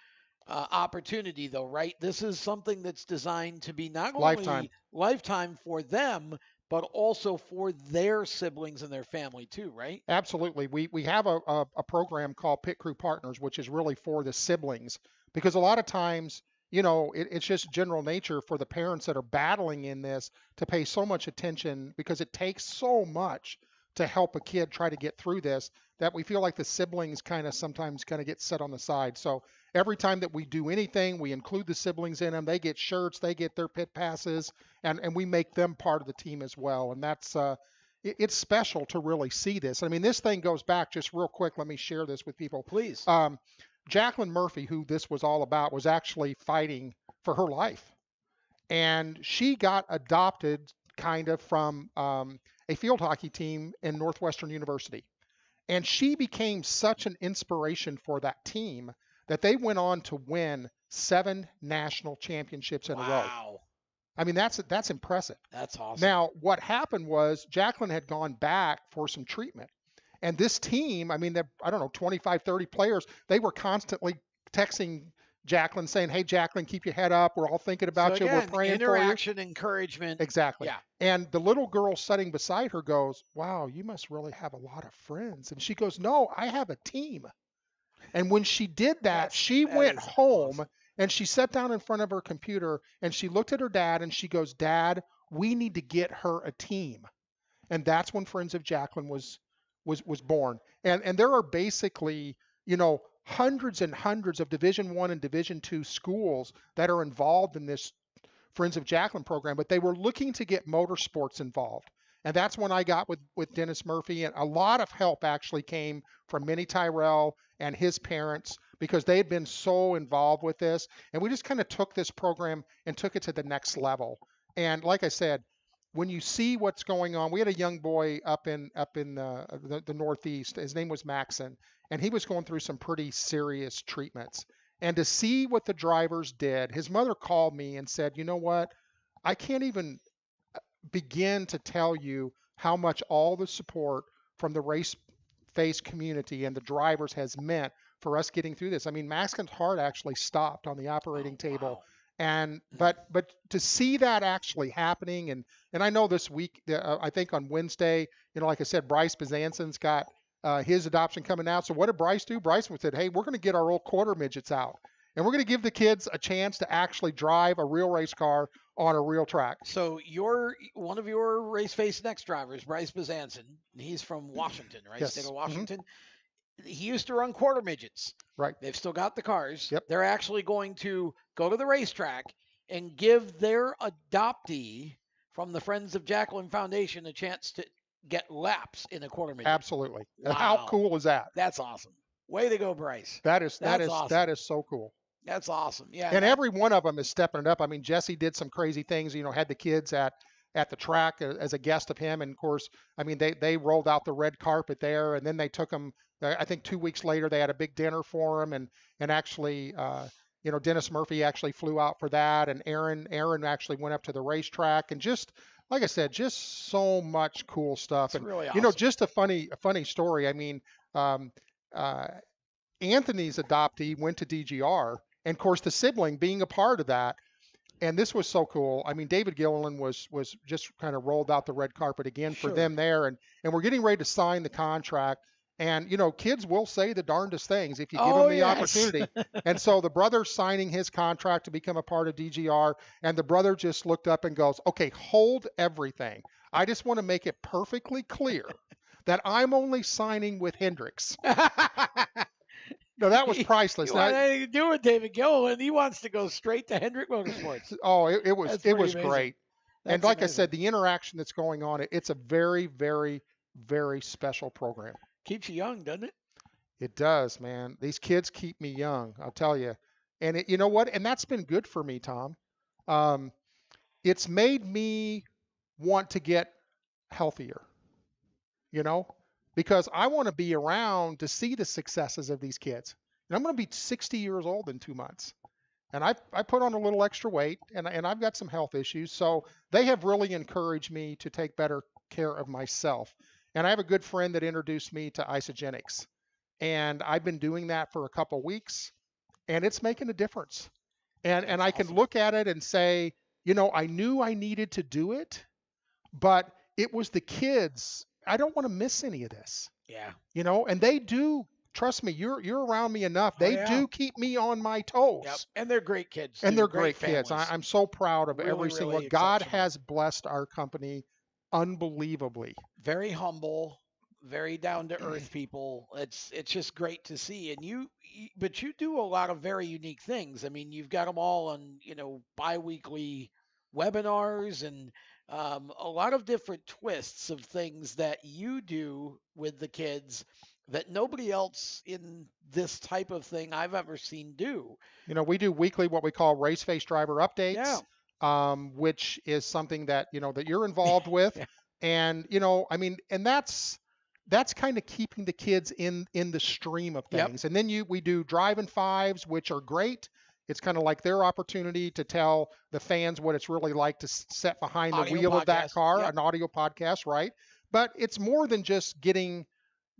opportunity, though, right? This is something that's designed to be not only lifetime for them, but also for their siblings and their family too, right? Absolutely. We have a program called Pit Crew Partners, which is really for the siblings, because a lot of times, it's just general nature for the parents that are battling in this to pay so much attention, because it takes so much to help a kid try to get through this, that we feel like the siblings sometimes get set on the side. So every time that we do anything, we include the siblings in them. They get shirts, they get their pit passes, and we make them part of the team as well. And that's it's special to really see this. I mean, this thing goes back, just real quick, let me share this with people. Please. Jacqueline Murphy, who this was all about, was actually fighting for her life. And she got adopted from a field hockey team in Northwestern University. And she became such an inspiration for that team that they went on to win 7 national championships in a row. Wow. I mean, that's impressive. That's awesome. Now, what happened was Jacqueline had gone back for some treatment. And this team, I mean, 25, 30 players, they were constantly texting Jacqueline saying, "Hey, Jacqueline, keep your head up. We're all thinking about you. We're praying for you." Interaction, encouragement. Exactly. Yeah. And the little girl sitting beside her goes, "Wow, you must really have a lot of friends." And she goes, "No, I have a team." And when she did that, she went home awesome. And she sat down in front of her computer and she looked at her dad and she goes, "Dad, we need to get her a team." And that's when Friends of Jacqueline was born. And there are basically, hundreds and hundreds of Division I and Division II schools that are involved in this Friends of Jacqueline program, but they were looking to get motorsports involved. And that's when I got with Dennis Murphy, and a lot of help actually came from Minnie Tyrell and his parents, because they had been so involved with this. And we just kind of took this program and took it to the next level. And like I said, when you see what's going on, we had a young boy up in the Northeast. His name was Maxon, and he was going through some pretty serious treatments. And to see what the drivers did, his mother called me and said, "You know what? I can't even begin to tell you how much all the support from the race face community and the drivers has meant for us getting through this." I mean, Maxon's heart actually stopped on the operating table. Wow. And but to see that actually happening, and I know this week, I think on Wednesday, like I said, Bryce Bezansen's got his adoption coming out. So what did Bryce do? Bryce said, "Hey, we're going to get our old quarter midgets out, and we're going to give the kids a chance to actually drive a real race car on a real track." So one of your race face next drivers, Bryce Bezansen, he's from Washington, right? Yes. State of Washington. Mm-hmm. He used to run quarter midgets. Right. They've still got the cars. Yep. They're actually going to go to the racetrack and give their adoptee from the Friends of Jacqueline Foundation a chance to get laps in a quarter midget. Absolutely. Wow. How cool is that? That's awesome. Way to go, Bryce. That's awesome. That is so cool. That's awesome. Yeah. And every one of them is stepping it up. I mean, Jesse did some crazy things, had the kids at the track as a guest of him. And of course, I mean, they rolled out the red carpet there, and then they took them, I think 2 weeks later, they had a big dinner for him, and actually, Dennis Murphy actually flew out for that, and Aaron actually went up to the racetrack, and just, like I said, just so much cool stuff. It's and, really awesome. Just a funny story. I mean, Anthony's adoptee went to DGR, and of course the sibling being a part of that. And this was so cool. I mean, David Gilliland was just kind of rolled out the red carpet again for them there. And we're getting ready to sign the contract. And, kids will say the darndest things if you give them the opportunity. And so the brother's signing his contract to become a part of DGR. And the brother just looked up and goes, "Okay, hold everything. I just want to make it perfectly clear that I'm only signing with Hendricks." No, that was priceless. You want anything to do with David Gilliland? He wants to go straight to Hendrick Motorsports. Oh, it was amazing. great. And like I said, the interaction that's going on, it's a very, very, very special program. Keeps you young, doesn't it? It does, man. These kids keep me young, I'll tell you. And you know what? And that's been good for me, Tom. It's made me want to get healthier, because I want to be around to see the successes of these kids. And I'm going to be 60 years old in 2 months. And I put on a little extra weight, and I've got some health issues. So they have really encouraged me to take better care of myself. And I have a good friend that introduced me to Isogenics. And I've been doing that for a couple weeks, and it's making a difference. And I can look at it and say, I knew I needed to do it, but it was the kids. I don't want to miss any of this. Yeah. You know, and they do. Trust me, you're around me enough. They do keep me on my toes. Yep. And they're great kids. And too. they're great families. kids. I'm so proud of Really, every single one. really God exceptional. has blessed our company unbelievably. Very humble, very down to earth people. It's just great to see. And but you do a lot of very unique things. I mean, you've got them all on, bi-weekly webinars and a lot of different twists of things that you do with the kids that nobody else in this type of thing I've ever seen do. We do weekly what we call race face driver updates, which is something that, that you're involved with. And, and that's kind of keeping the kids in the stream of things. And then we do drive-in fives, which are great. It's kind of like their opportunity to tell the fans what it's really like to sit behind the wheel of that car, an audio podcast, right? But it's more than just getting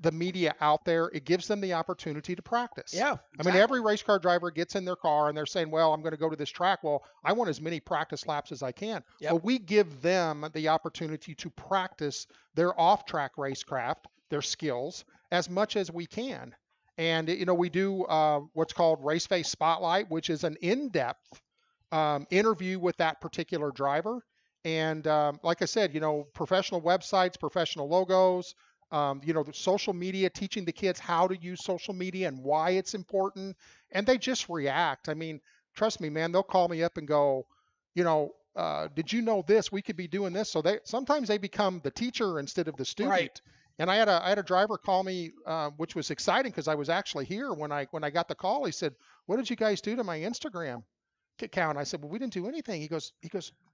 the media out there. It gives them the opportunity to practice. Yeah. Exactly. I mean, every race car driver gets in their car and they're saying, well, I'm going to go to this track. Well, I want as many practice laps as I can. Well, we give them the opportunity to practice their off-track racecraft, their skills, as much as we can. And, we do what's called Race Face Spotlight, which is an in-depth interview with that particular driver. And like I said, professional websites, professional logos, the social media, teaching the kids how to use social media and why it's important. And they just react. I mean, trust me, man, they'll call me up and go, did you know this? We could be doing this. So sometimes they become the teacher instead of the student. Right. And I had a driver call me, which was exciting because I was actually here when I got the call. He said, "What did you guys do to my Instagram account?" I said, "Well, we didn't do anything." He goes,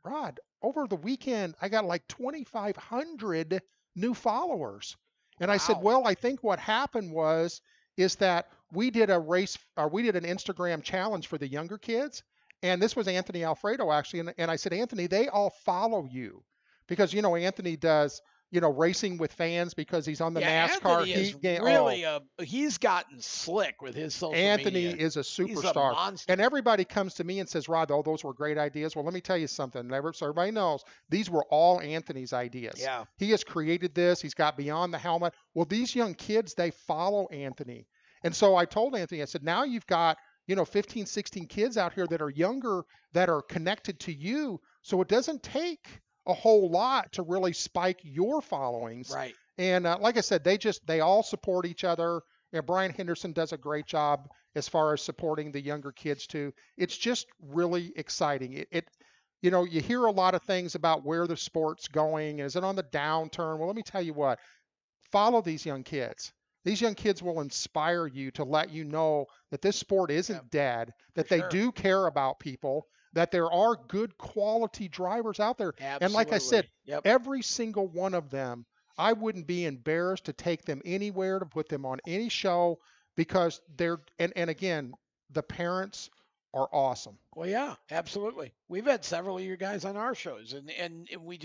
"Rod, over the weekend I got like 2,500 new followers." And I said, "Well, I think what happened is that we did an Instagram challenge for the younger kids, and this was Anthony Alfredo actually, and I said, Anthony, they all follow you because Anthony does." Racing with fans because he's on the NASCAR heat game. Really, he's gotten slick with his social media. Anthony is a superstar. He's a monster. And everybody comes to me and says, Rod, those were great ideas. Well, let me tell you something. So everybody knows these were all Anthony's ideas. Yeah. He has created this. He's got Beyond the Helmet. Well, these young kids, they follow Anthony. And so I told Anthony, I said, now you've got, 15, 16 kids out here that are younger that are connected to you. So it doesn't take a whole lot to really spike your followings. Right. And like I said, they all support each other. Brian Henderson does a great job as far as supporting the younger kids too. It's just really exciting. You hear a lot of things about where the sport's going. Is it on the downturn? Well, let me tell you what, follow these young kids. These young kids will inspire you to let you know that this sport isn't dead, that they do care about people, that there are good quality drivers out there. Absolutely. And like I said, every single one of them, I wouldn't be embarrassed to take them anywhere, to put them on any show because and again, the parents are awesome. Well, yeah, absolutely. We've had several of your guys on our shows and we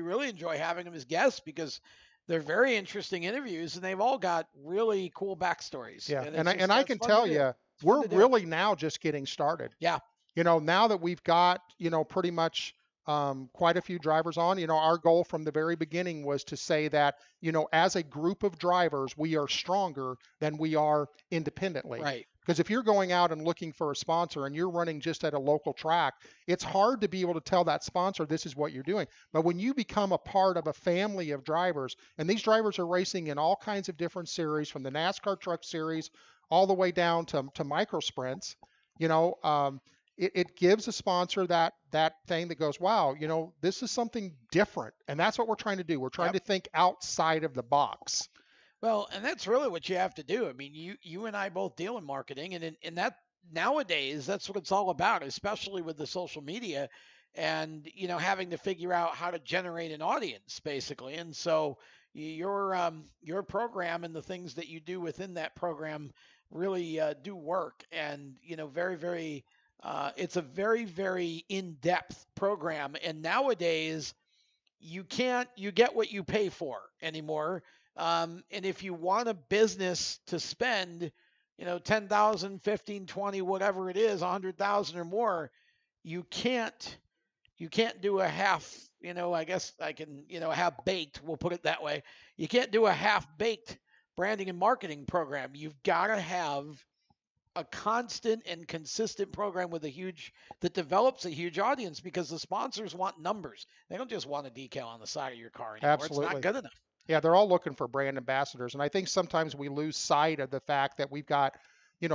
really enjoy having them as guests because they're very interesting interviews and they've all got really cool backstories. Yeah. And I can tell you, we're really now just getting started. Yeah. Now that we've got, pretty much quite a few drivers on, our goal from the very beginning was to say that, as a group of drivers, we are stronger than we are independently. Right. Because if you're going out and looking for a sponsor and you're running just at a local track, it's hard to be able to tell that sponsor this is what you're doing. But when you become a part of a family of drivers, and these drivers are racing in all kinds of different series, from the NASCAR Truck Series all the way down to micro sprints, it gives a sponsor that thing that goes, wow, this is something different. And that's what we're trying to do. We're trying to think outside of the box. Well, and that's really what you have to do. I mean, you and I both deal in marketing, and in that nowadays, that's what it's all about, especially with the social media and, having to figure out how to generate an audience, basically. And so your program and the things that you do within that program really do work. And, very, very it's a very, very in-depth program. And nowadays, you get what you pay for anymore. And if you want a business to spend, 10,000, 15, 20, whatever it is, 100,000 or more, you can't do a half I guess I can, have baked, we'll put it that way. You can't do a half-baked branding and marketing program. You've got to have a constant and consistent program that develops a huge audience, because the sponsors want numbers. They don't just want a decal on the side of your car anymore. Absolutely. It's not good enough. Yeah, they're all looking for brand ambassadors. And I think sometimes we lose sight of the fact that we've got,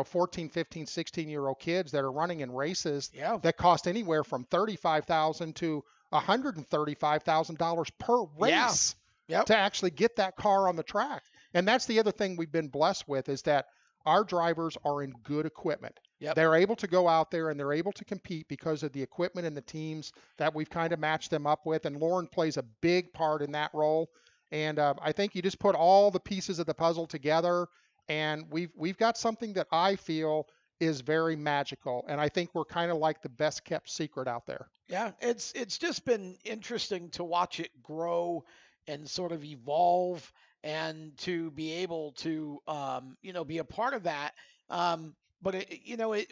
14, 15, 16-year-old kids that are running in races that cost anywhere from $35,000 to $135,000 per race to actually get that car on the track. And that's the other thing we've been blessed with, is that our drivers are in good equipment. They're able to go out there and they're able to compete because of the equipment and the teams that we've kind of matched them up with. And Lauren plays a big part in that role. And I think you just put all the pieces of the puzzle together, and we've got something that I feel is very magical. And I think we're kind of like the best kept secret out there. Yeah, it's just been interesting to watch it grow and sort of evolve, and to be able to, be a part of that. But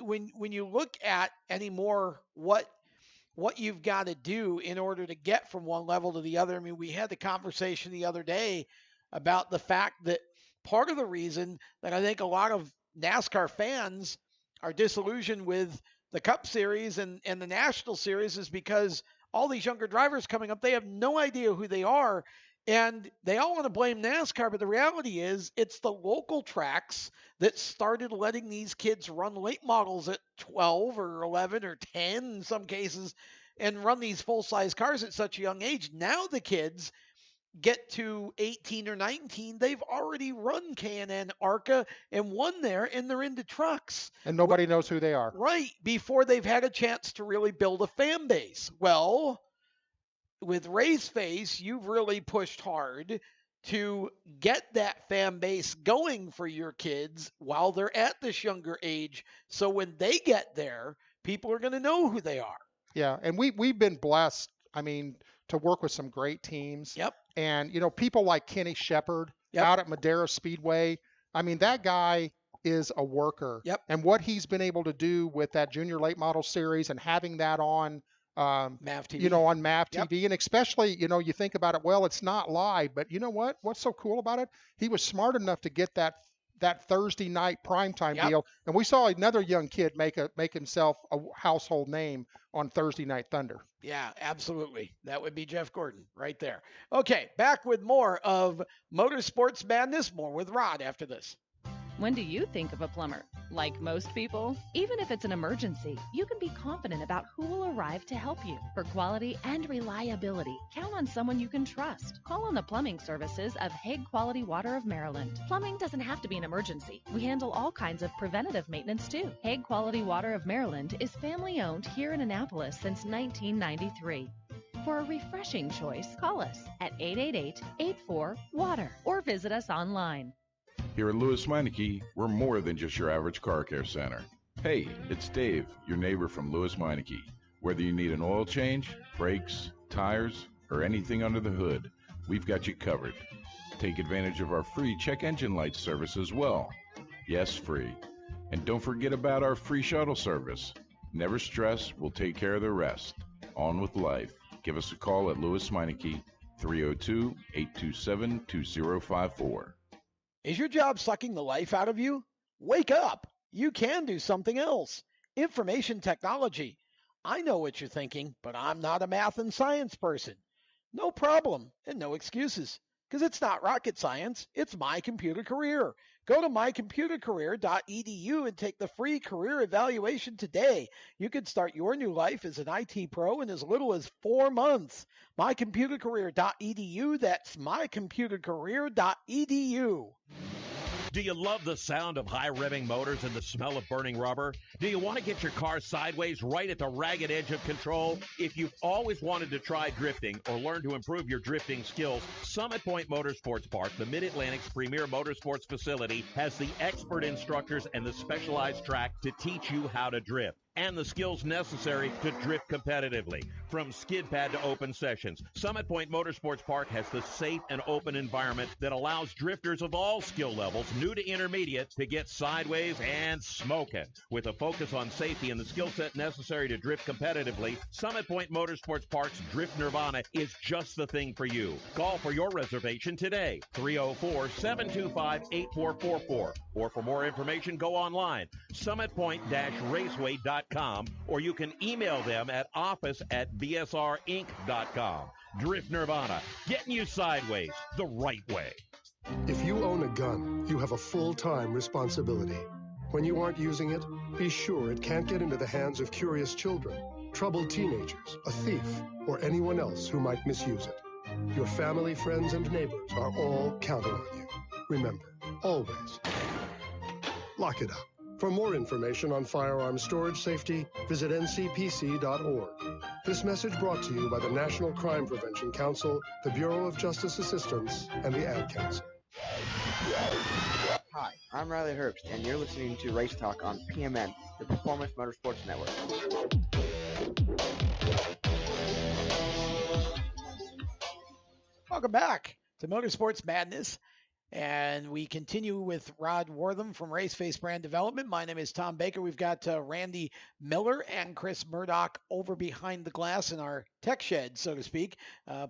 when you look at anymore what you've got to do in order to get from one level to the other. I mean, we had the conversation the other day about the fact that part of the reason that I think a lot of NASCAR fans are disillusioned with the Cup Series and the National Series is because all these younger drivers coming up, they have no idea who they are. And they all want to blame NASCAR, but the reality is it's the local tracks that started letting these kids run late models at 12 or 11 or 10 in some cases and run these full-size cars at such a young age. Now the kids get to 18 or 19, they've already run K&N, ARCA, and won there, and they're into trucks. And nobody knows who they are. Right, before they've had a chance to really build a fan base. Well, with Raceface, you've really pushed hard to get that fan base going for your kids while they're at this younger age. So when they get there, people are going to know who they are. Yeah, and we've been blessed, to work with some great teams. Yep. And, people like Kenny Shepard out at Madera Speedway. That guy is a worker. Yep. And what he's been able to do with that junior late model series and having that on MAV TV. On MAV TV. And especially, you think about it, well, it's not live, but you know what? What's so cool about it? He was smart enough to get that Thursday night primetime deal. And we saw another young kid make himself a household name on Thursday Night Thunder. Yeah, absolutely. That would be Jeff Gordon right there. Okay, back with more of Motorsports Madness, more with Rod after this. When do you think of a plumber? Like most people, even if it's an emergency, you can be confident about who will arrive to help you. For quality and reliability, count on someone you can trust. Call on the plumbing services of Hague Quality Water of Maryland. Plumbing doesn't have to be an emergency. We handle all kinds of preventative maintenance too. Hague Quality Water of Maryland is family owned here in Annapolis since 1993. For a refreshing choice, call us at 888-84-WATER or visit us online. Here at Lewis Meineke, we're more than just your average car care center. Hey, it's Dave, your neighbor from Lewis Meineke. Whether you need an oil change, brakes, tires, or anything under the hood, we've got you covered. Take advantage of our free check engine light service as well. Yes, free. And don't forget about our free shuttle service. Never stress, we'll take care of the rest. On with life. Give us a call at Lewis Meineke, 302-827-2054. Is your job sucking the life out of you? Wake up. You can do something else. Information technology. I know what you're thinking, but I'm not a math and science person. No problem and no excuses, because it's not rocket science. It's MyComputerCareer. Go to mycomputercareer.edu and take the free career evaluation today. You can start your new life as an IT pro in as little as 4 months. mycomputercareer.edu. That's mycomputercareer.edu. Do you love the sound of high revving motors and the smell of burning rubber? Do you want to get your car sideways right at the ragged edge of control? If you've always wanted to try drifting or learn to improve your drifting skills, Summit Point Motorsports Park, the Mid-Atlantic's premier motorsports facility, has the expert instructors and the specialized track to teach you how to drift. and the skills necessary to drift competitively. From skid pad to open sessions, Summit Point Motorsports Park has the safe and open environment that allows drifters of all skill levels, new to intermediate, to get sideways and smoking. With a focus on safety and the skill set necessary to drift competitively, Summit Point Motorsports Park's Drift Nirvana is just the thing for you. Call for your reservation today, 304-725-8444. Or for more information, go online, summitpoint-raceway.com, or you can email them at office@bsrinc.com. Drift Nirvana, getting you sideways the right way. If you own a gun, you have a full-time responsibility. When you aren't using it, be sure it can't get into the hands of curious children, troubled teenagers, a thief, or anyone else who might misuse it. Your family, friends, and neighbors are all counting on you. Remember, always, lock it up. For more information on firearm storage safety, visit ncpc.org. This message brought to you by the National Crime Prevention Council, the Bureau of Justice Assistance, and the Ad Council. Hi, I'm Riley Herbst, and you're listening to Race Talk on PMN, the Performance Motorsports Network. Welcome back to Motorsports Madness. And we continue with Rod Wortham from Raceface Brand Development. My name is Tom Baker. We've got Randy Miller and Chris Murdoch over behind the glass in our tech shed, so to speak,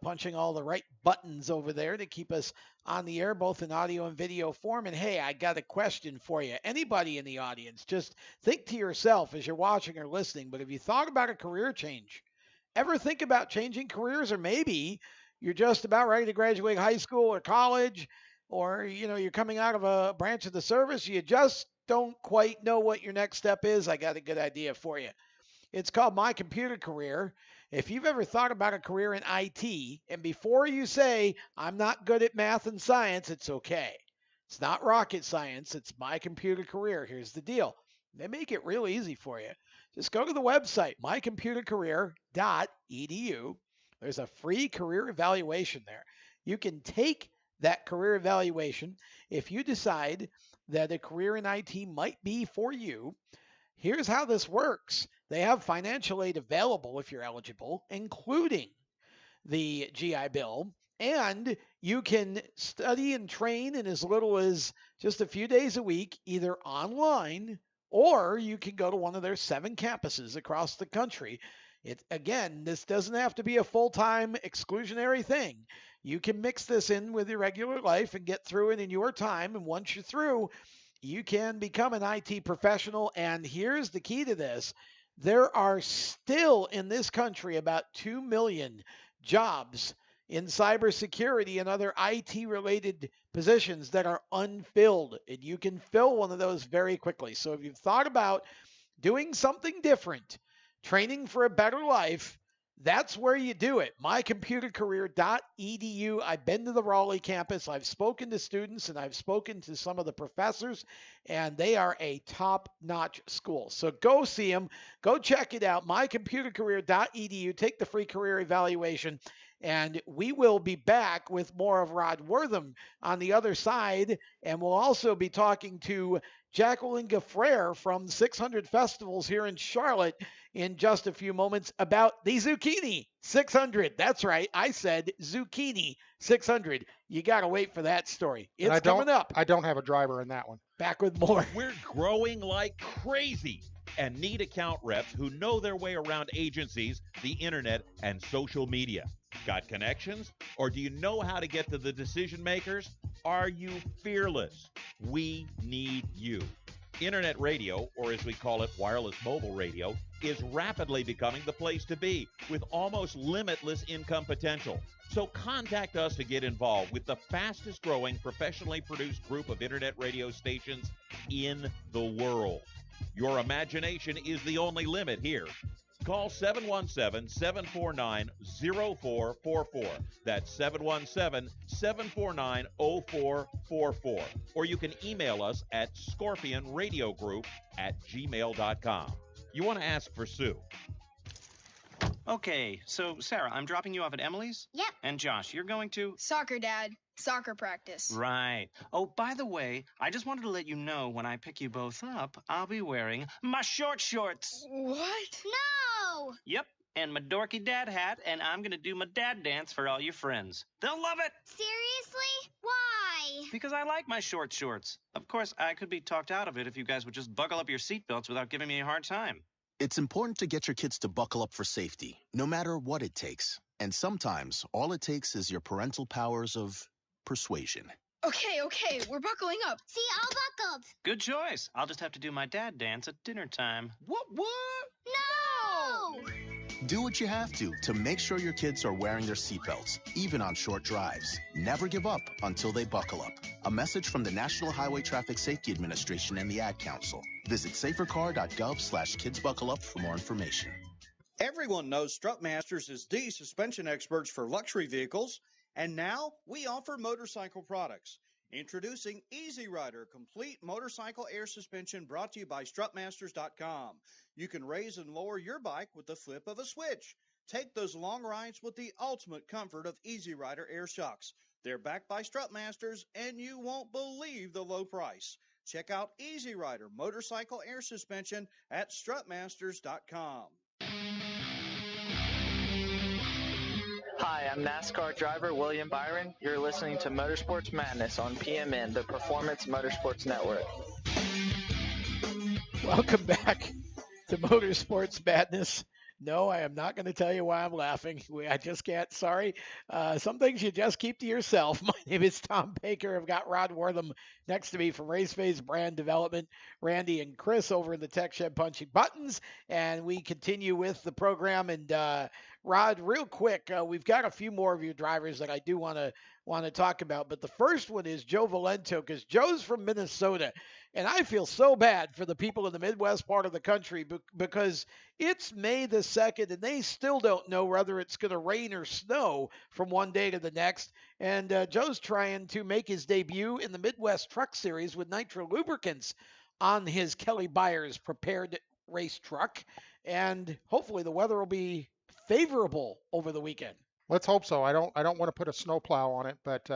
punching all the right buttons over there to keep us on the air, both in audio and video form. And hey, I got a question for you. Anybody in the audience, just think to yourself as you're watching or listening, but have you thought about a career change? Ever think about changing careers? Or maybe you're just about ready to graduate high school or college, or, you're coming out of a branch of the service, you just don't quite know what your next step is. I got a good idea for you. It's called MyComputerCareer. If you've ever thought about a career in IT, and before you say, I'm not good at math and science, it's okay. It's not rocket science. It's MyComputerCareer. Here's the deal. They make it real easy for you. Just go to the website, mycomputercareer.edu. There's a free career evaluation there. You can take that career evaluation. If you decide that a career in IT might be for you, here's how this works. They have financial aid available if you're eligible, including the GI Bill, and you can study and train in as little as just a few days a week, either online, or you can go to one of their 7 campuses across the country. Again, this doesn't have to be a full-time exclusionary thing. You can mix this in with your regular life and get through it in your time. And once you're through, you can become an IT professional. And here's the key to this. There are still in this country about 2 million jobs in cybersecurity and other IT-related positions that are unfilled. And you can fill one of those very quickly. So if you've thought about doing something different, training for a better life, that's where you do it. MyComputerCareer.edu. I've been to the Raleigh campus. I've spoken to students, and I've spoken to some of the professors, and they are a top-notch school. So go see them. Go check it out. MyComputerCareer.edu. Take the free career evaluation, and we will be back with more of Rod Wortham on the other side, and we'll also be talking to Jacqueline Gafrarar from 600 Festivals here in Charlotte in just a few moments about the Zucchini 600. That's right. I said Zucchini 600. You got to wait for that story. It's coming up. I don't have a driver in that one. Back with more. We're growing like crazy and need account reps who know their way around agencies, the internet, and social media. Got connections? Or do you know how to get to the decision makers? Are you fearless? We need you. Internet radio, or as we call it, wireless mobile radio, is rapidly becoming the place to be with almost limitless income potential. So contact us to get involved with the fastest growing professionally produced group of internet radio stations in the world. Your imagination is the only limit here. Call 717-749-0444. That's 717-749-0444. Or you can email us at scorpionradiogroup@gmail.com. You want to ask for Sue. Okay, so Sarah, I'm dropping you off at Emily's. Yep. And Josh, you're going to... Soccer, Dad. Soccer practice. Right. Oh, by the way, I just wanted to let you know when I pick you both up, I'll be wearing my short shorts. What? No! Yep, and my dorky dad hat, and I'm going to do my dad dance for all your friends. They'll love it! Seriously? Why? Because I like my short shorts. Of course, I could be talked out of it if you guys would just buckle up your seatbelts without giving me a hard time. It's important to get your kids to buckle up for safety, no matter what it takes. And sometimes, all it takes is your parental powers of persuasion. Okay, we're buckling up. See, all buckled. Good choice. I'll just have to do my dad dance at dinner time. What? No! Do what you have to make sure your kids are wearing their seatbelts, even on short drives. Never give up until they buckle up. A message from the National Highway Traffic Safety Administration and the Ad Council. Visit safercar.gov/kidsbuckleup for more information. Everyone knows Strut Masters is the suspension experts for luxury vehicles, and now we offer motorcycle products. Introducing Easy Rider Complete Motorcycle Air Suspension, brought to you by strutmasters.com. You can raise and lower your bike with the flip of a switch. Take those long rides with the ultimate comfort of Easy Rider Air Shocks. They're backed by Strutmasters, and you won't believe the low price. Check out Easy Rider Motorcycle Air Suspension at strutmasters.com. Hi, I'm NASCAR driver William Byron. You're listening to Motorsports Madness on PMN, the Performance Motorsports Network. Welcome back to Motorsports Madness. No, I am not going to tell you why I'm laughing. I just can't. Sorry. Some things you just keep to yourself. My name is Tom Baker. I've got Rod Wortham next to me from Race Phase Brand Development, Randy and Chris over in the Tech Shed punching buttons. And we continue with the program. And Rod, real quick, we've got a few more of your drivers that I do want to talk about. But the first one is Joe Valento, because Joe's from Minnesota. And I feel so bad for the people in the Midwest part of the country because it's May the 2nd and they still don't know whether it's going to rain or snow from one day to the next. And Joe's trying to make his debut in the Midwest Truck Series with Nitro Lubricants on his Kelly Byers prepared race truck. And hopefully the weather will be favorable over the weekend. Let's hope so. I don't want to put a snowplow on it, but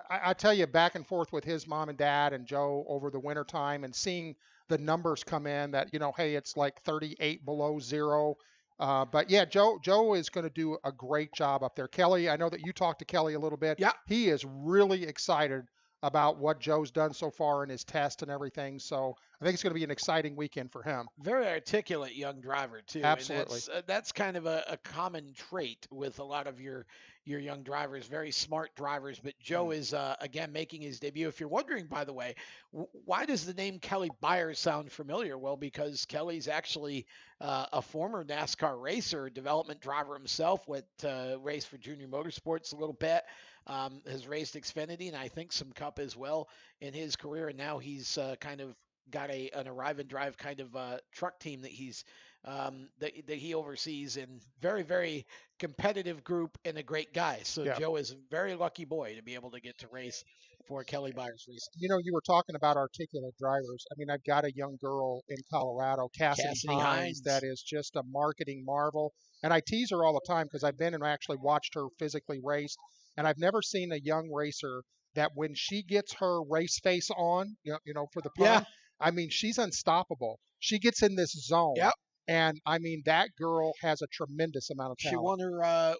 I tell you, back and forth with his mom and dad and Joe over the winter time and seeing the numbers come in that, hey, it's like 38 below zero. But yeah, Joe is going to do a great job up there. Kelly, I know that you talked to Kelly a little bit. Yeah. He is really excited about what Joe's done so far in his test and everything. So I think it's going to be an exciting weekend for him. Very articulate young driver, too. Absolutely. And that's kind of a common trait with a lot of your young drivers, very smart drivers. But Joe is, again, making his debut. If you're wondering, by the way, why does the name Kelly Byers sound familiar? Well, because Kelly's actually a former NASCAR racer, development driver himself, went to race for Junior Motorsports a little bit. Has raced Xfinity and I think some Cup as well in his career. And now he's kind of got an arrive and drive kind of truck team that he's that he oversees, and very, very competitive group and a great guy. So yeah. Joe is a very lucky boy to be able to get to race for Kelly Byers Racing. You were talking about articulate drivers. I mean, I've got a young girl in Colorado, Cassidy Hines, that is just a marketing marvel. And I tease her all the time because I've been and actually watched her physically race. And I've never seen a young racer that when she gets her race face on, for the pun, I mean, she's unstoppable. She gets in this zone. Yep. And I mean, that girl has a tremendous amount of talent. She won her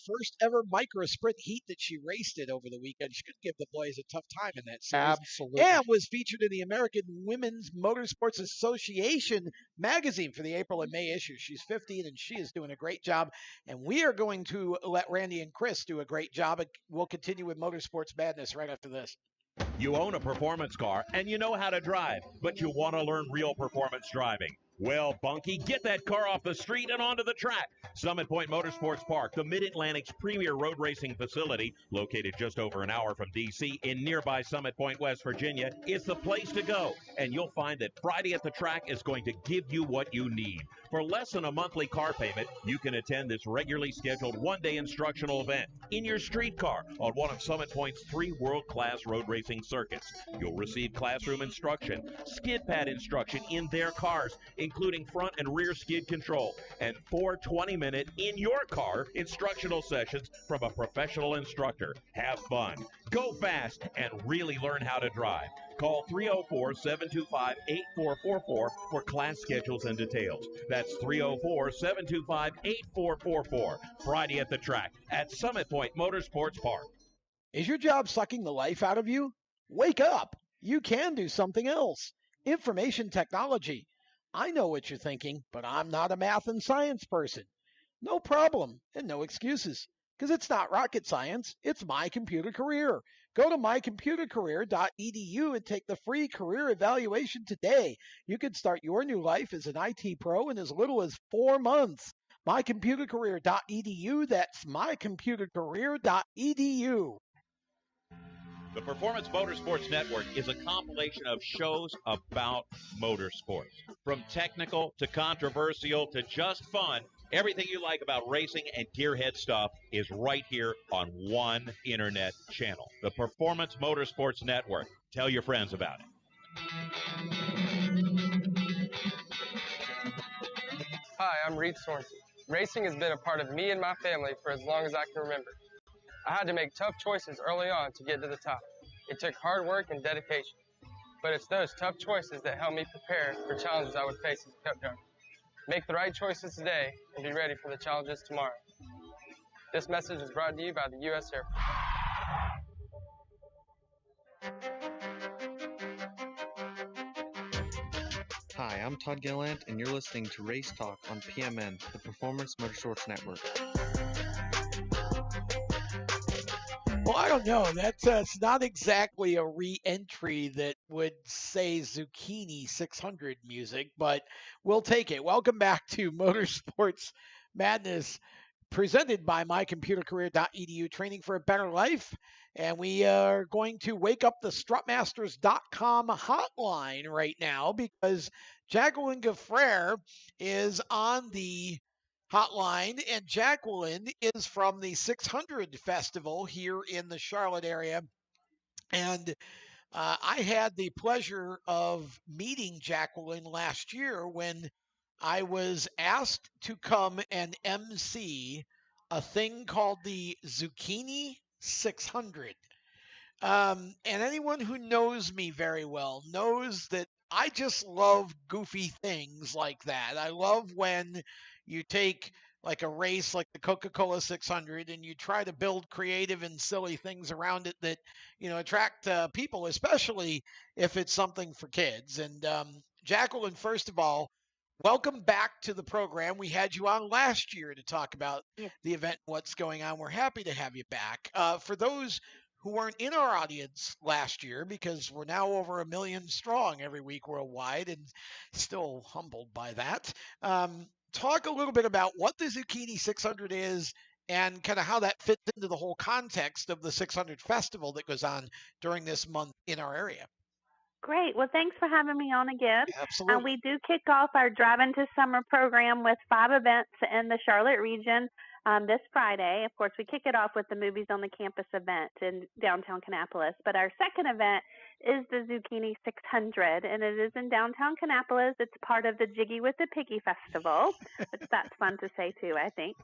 first ever micro sprint heat that she raced it over the weekend. She could give the boys a tough time in that series. Absolutely. And was featured in the American Women's Motorsports Association magazine for the April and May issue. She's 15 and she is doing a great job. And we are going to let Randy and Chris do a great job. And we'll continue with Motorsports Madness right after this. You own a performance car and you know how to drive, but you want to learn real performance driving. Well, Bunky, get that car off the street and onto the track. Summit Point Motorsports Park, the Mid-Atlantic's premier road racing facility, located just over an hour from D.C. in nearby Summit Point, West Virginia, is the place to go. And you'll find that Friday at the track is going to give you what you need. For less than a monthly car payment, you can attend this regularly scheduled one-day instructional event in your street car on one of Summit Point's 3 world-class road racing circuits. You'll receive classroom instruction, skid pad instruction in their cars, including front and rear skid control, and 4 20-minute in-your-car instructional sessions from a professional instructor. Have fun, go fast, and really learn how to drive. Call 304-725-8444 for class schedules and details. That's 304-725-8444. Friday at the track at Summit Point Motorsports Park. Is your job sucking the life out of you? Wake up. You can do something else. Information technology. I know what you're thinking, but I'm not a math and science person. No problem and no excuses, because it's not rocket science. It's My Computer Career. Go to mycomputercareer.edu and take the free career evaluation today. You can start your new life as an IT pro in as little as 4 months. mycomputercareer.edu. That's mycomputercareer.edu. The Performance Motorsports Network is a compilation of shows about motorsports. From technical to controversial to just fun, everything you like about racing and gearhead stuff is right here on one internet channel. The Performance Motorsports Network. Tell your friends about it. Hi, I'm Reed Sorensen. Racing has been a part of me and my family for as long as I can remember. I had to make tough choices early on to get to the top. It took hard work and dedication, but it's those tough choices that help me prepare for challenges I would face as a cup driver. Make the right choices today and be ready for the challenges tomorrow. This message is brought to you by the U.S. Air Force. Hi, I'm Todd Gilland, and you're listening to Race Talk on PMN, the Performance Motorsports Network. Well, I don't know. That's it's not exactly a re-entry that would say Zucchini 600 music, but we'll take it. Welcome back to Motorsports Madness, presented by mycomputercareer.edu, training for a better life. And we are going to wake up the strutmasters.com hotline right now because Jacqueline Gafrarar is on the hotline, and Jacqueline is from the 600 Festival here in the Charlotte area. And I had the pleasure of meeting Jacqueline last year when I was asked to come and MC a thing called the Zucchini 600. And anyone who knows me very well knows that I just love goofy things like that. I love when you take like a race like the Coca-Cola 600 and you try to build creative and silly things around it that, you know, attract people, especially if it's something for kids. And Jacqueline, first of all, welcome back to the program. We had you on last year to talk about the event, what's going on. We're happy to have you back. For those who weren't in our audience last year, because we're now over 1 million strong every week worldwide and still humbled by that. Talk a little bit about what the Zucchini 600 is and kind of how that fits into the whole context of the 600 festival that goes on during this month in our area. Great. Well, thanks for having me on again. Absolutely. We do kick off our Drive Into Summer program with 5 events in the Charlotte region this Friday. Of course, we kick it off with the Movies on the Campus event in downtown Kannapolis. But our second event is the Zucchini 600, and it is in downtown Kannapolis. It's part of the Jiggy with the Piggy Festival, which that's fun to say too, I think.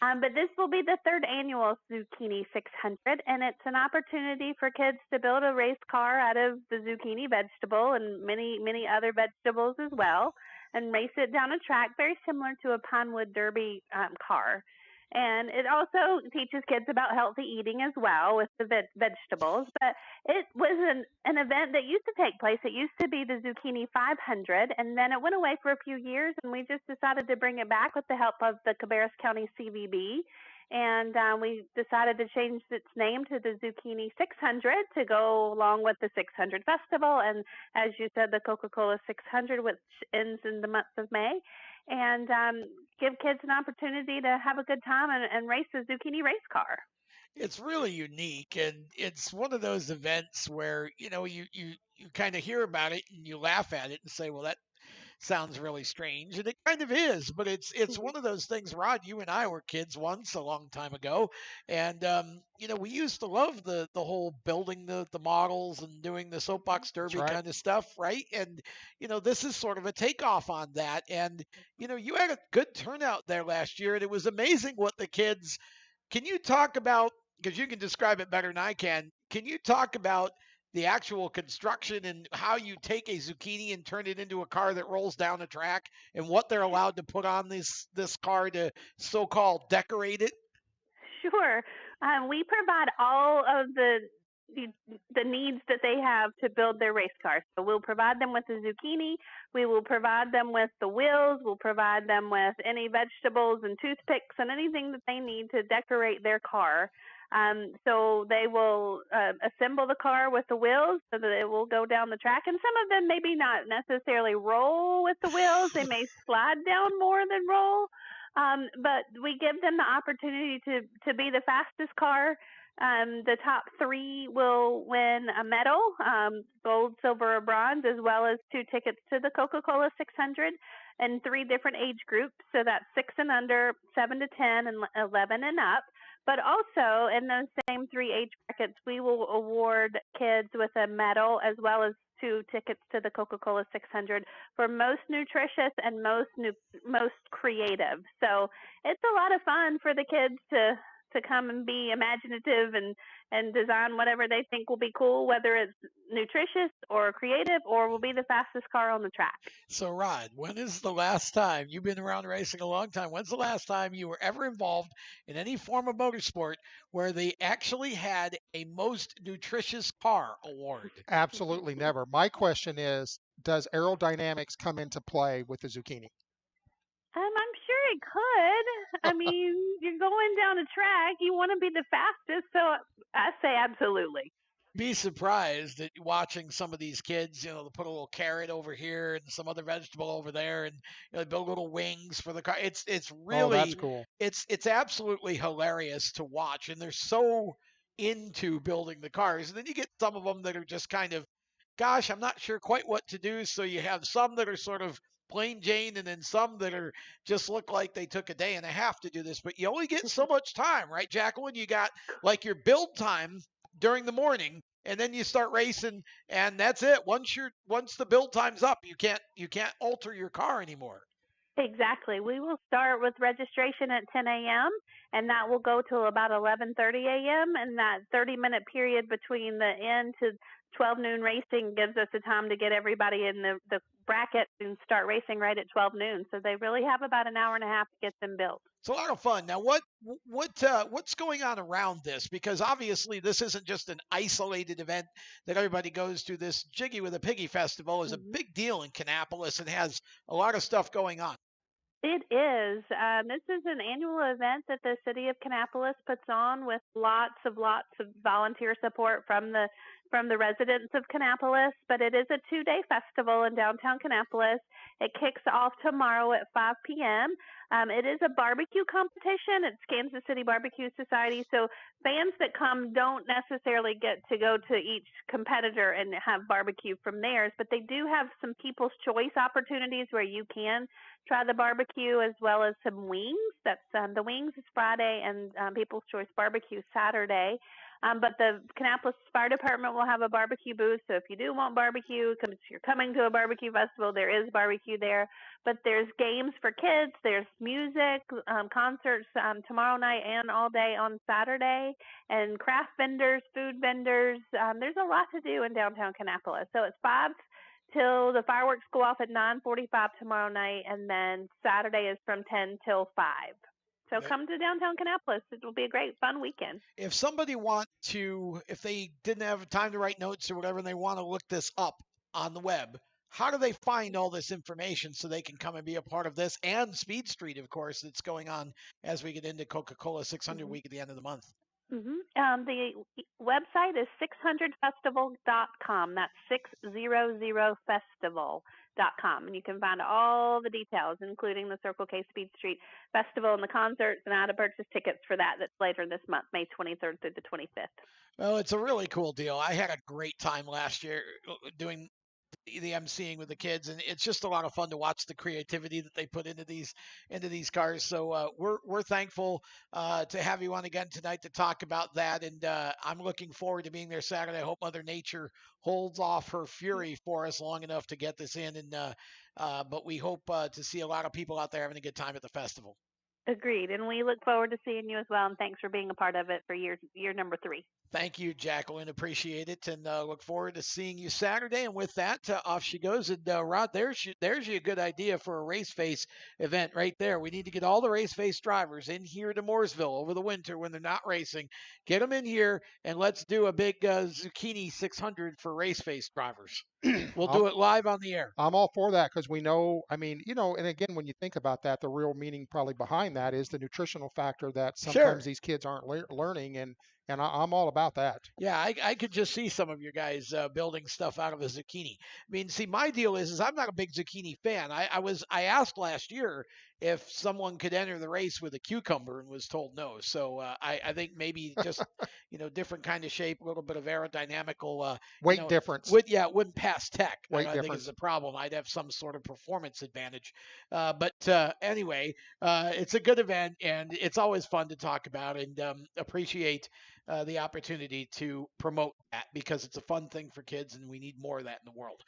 But this will be the 3rd annual Zucchini 600, and it's an opportunity for kids to build a race car out of the zucchini vegetable and many, many other vegetables as well, and race it down a track very similar to a Pinewood Derby car. And it also teaches kids about healthy eating as well with the vegetables. But it was an event that used to take place. It used to be the Zucchini 500, and then it went away for a few years, and we just decided to bring it back with the help of the Cabarrus County CVB. And we decided to change its name to the Zucchini 600 to go along with the 600 Festival. And as you said, the Coca-Cola 600, which ends in the month of May. And give kids an opportunity to have a good time and race a zucchini race car. It's really unique, and it's one of those events where, you know, you kind of hear about it and you laugh at it and say, well, sounds really strange, and it kind of is, but it's one of those things. Rod, you and I were kids once a long time ago, and we used to love the whole building the models and doing the soapbox derby right. kind of stuff, right? And this is sort of a takeoff on that. And you had a good turnout there last year, and it was amazing what the kids. Can you talk about, because you can describe it better than I can you talk about the actual construction and how you take a Zucchini and turn it into a car that rolls down a track, and what they're allowed to put on this car to so-called decorate it? Sure. We provide all of the needs that they have to build their race cars. So we'll provide them with the Zucchini. We will provide them with the wheels. We'll provide them with any vegetables and toothpicks and anything that they need to decorate their car. So they will assemble the car with the wheels so that it will go down the track. And some of them maybe not necessarily roll with the wheels. They may slide down more than roll. But we give them the opportunity to be the fastest car. The top 3 will win a medal, gold, silver, or bronze, as well as 2 tickets to the Coca-Cola 600 in 3 different age groups. So that's 6 and under, 7 to 10, and 11 and up. But also in those same 3 age brackets, we will award kids with a medal as well as 2 tickets to the Coca-Cola 600 for most nutritious and most creative. So it's a lot of fun for the kids to come and be imaginative and design whatever they think will be cool, whether it's nutritious or creative or will be the fastest car on the track. So, Rod, when is the last time, you've been around racing a long time, when's the last time you were ever involved in any form of motorsport where they actually had a most nutritious car award? Absolutely never. My question is, does aerodynamics come into play with the Zucchini? I'm sure it could. I mean, you're going down a track. You want to be the fastest. So I say absolutely. Be surprised at watching some of these kids, they put a little carrot over here and some other vegetable over there, and they build little wings for the car. It's really, that's cool. It's absolutely hilarious to watch, and they're so into building the cars. And then you get some of them that are just kind of, gosh, I'm not sure quite what to do. So you have some that are sort of plain Jane, and then some that are just look like they took a day and a half to do this. But you only get so much time, right, Jacqueline? You got like your build time during the morning, and then you start racing, and that's it. Once the build time's up, you can't alter your car anymore. Exactly. We will start with registration at 10 a.m. and that will go till about 11:30 a.m. and that 30-minute period between the end to 12 noon racing gives us the time to get everybody in the bracket and start racing right at 12 noon. So they really have about an hour and a half to get them built. It's a lot of fun. Now, what's going on around this? Because obviously this isn't just an isolated event that everybody goes to. This Jiggy with a Piggy Festival is a big deal in Kannapolis and has a lot of stuff going on. It is. This is an annual event that the city of Kannapolis puts on with lots of volunteer support from the residents of Kannapolis. But it is a 2-day festival in downtown Kannapolis. It kicks off tomorrow at 5 p.m. It is a barbecue competition. It's Kansas City Barbecue Society. So fans that come don't necessarily get to go to each competitor and have barbecue from theirs, but they do have some People's Choice opportunities where you can try the barbecue as well as some wings. That's the wings is Friday and People's Choice Barbecue Saturday. But the Kannapolis Fire Department will have a barbecue booth. So if you do want barbecue, if you're coming to a barbecue festival, there is barbecue there. But there's games for kids. There's music, concerts tomorrow night and all day on Saturday, and craft vendors, food vendors. There's a lot to do in downtown Kannapolis. So it's 5 till the fireworks go off at 9:45 tomorrow night, and then Saturday is from 10 till 5. So come to downtown Kannapolis. It will be a great, fun weekend. If somebody if they didn't have time to write notes or whatever, and they want to look this up on the web, how do they find all this information so they can come and be a part of this and Speed Street, of course, that's going on as we get into Coca-Cola 600 week at the end of the month? The website is 600festival.com. That's 600festival.com. And you can find all the details, including the Circle K Speed Street Festival and the concerts, and how to purchase tickets for that. That's later this month, May 23rd through the 25th. Well, it's a really cool deal. I had a great time last year doing the emceeing with the kids, and it's just a lot of fun to watch the creativity that they put into these cars. So we're thankful to have you on again tonight to talk about that, and I'm looking forward to being there Saturday. I hope Mother Nature holds off her fury for us long enough to get this in, and but we hope to see a lot of people out there having a good time at the festival. Agreed, and we look forward to seeing you as well, and thanks for being a part of it for year number 3. Thank you, Jacqueline. Appreciate it, and look forward to seeing you Saturday. And with that, off she goes. And Rod, there's you a good idea for a Race Face event right there. We need to get all the Race Face drivers in here to Mooresville over the winter when they're not racing. Get them in here, and let's do a big Zucchini 600 for Race Face drivers. We'll do it live on the air. I'm all for that because we know, I mean, and again, when you think about that, the real meaning probably behind that is the nutritional factor that sometimes these kids aren't learning, and I'm all about that. Yeah, I could just see some of your guys building stuff out of a zucchini. I mean, see, my deal is I'm not a big zucchini fan. I asked last year if someone could enter the race with a cucumber and was told no. So I think maybe just different kind of shape, a little bit of aerodynamical weight difference. Wouldn't pass tech. Weight I difference. think is the problem. I'd have some sort of performance advantage. But anyway, it's a good event, and it's always fun to talk about, and appreciate the opportunity to promote that because it's a fun thing for kids, and we need more of that in the world.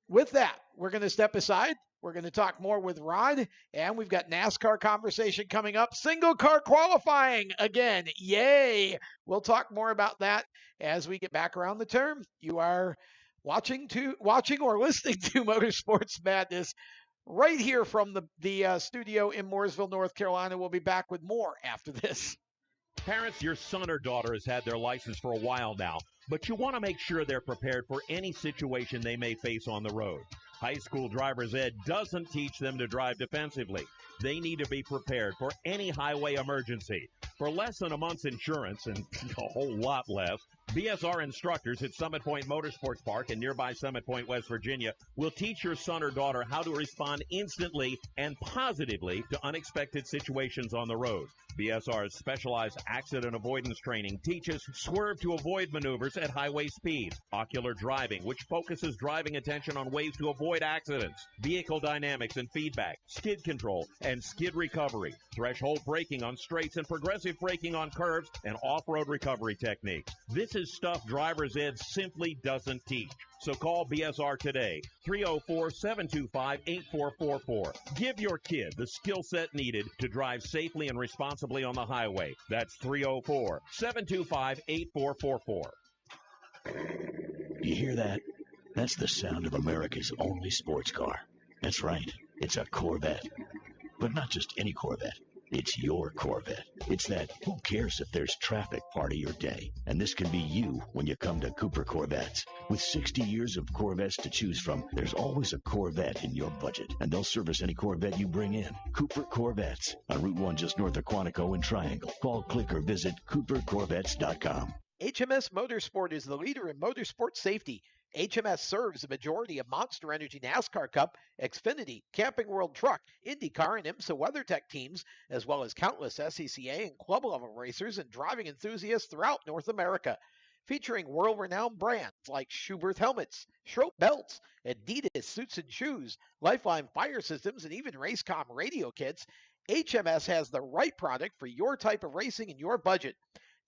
With that, we're going to step aside. We're going to talk more with Rod, and we've got NASCAR conversation coming up. Single car qualifying again. Yay! We'll talk more about that as we get back around the turn. You are watching or listening to Motorsports Madness right here from the studio in Mooresville, North Carolina. We'll be back with more after this. Parents, your son or daughter has had their license for a while now, but you want to make sure they're prepared for any situation they may face on the road. High school driver's ed doesn't teach them to drive defensively. They need to be prepared for any highway emergency. For less than a month's insurance, and a whole lot less, BSR instructors at Summit Point Motorsports Park in nearby Summit Point, West Virginia, will teach your son or daughter how to respond instantly and positively to unexpected situations on the road. BSR's specialized accident avoidance training teaches swerve to avoid maneuvers at highway speed, ocular driving, which focuses driving attention on ways to avoid accidents, vehicle dynamics and feedback, skid control and skid recovery, threshold braking on straights and progressive braking on curves, and off-road recovery techniques. This is stuff driver's ed simply doesn't teach. So call BSR today, 304-725-8444. Give your kid the skill set needed to drive safely and responsibly on the highway. That's 304-725-8444. You hear that? That's the sound of America's only sports car. That's right, it's a Corvette. But not just any Corvette. It's your Corvette. It's that who cares if there's traffic part of your day. And this can be you when you come to Cooper Corvettes. With 60 years of Corvettes to choose from, there's always a Corvette in your budget. And they'll service any Corvette you bring in. Cooper Corvettes on Route 1 just north of Quantico and Triangle. Call, click, or visit CooperCorvettes.com. HMS Motorsport is the leader in motorsport safety. HMS serves the majority of Monster Energy NASCAR Cup, Xfinity, Camping World Truck, IndyCar, and IMSA WeatherTech teams, as well as countless SCCA and club-level racers and driving enthusiasts throughout North America. Featuring world-renowned brands like Schuberth helmets, Schroep belts, Adidas suits and shoes, Lifeline fire systems, and even Racecom radio kits, HMS has the right product for your type of racing and your budget.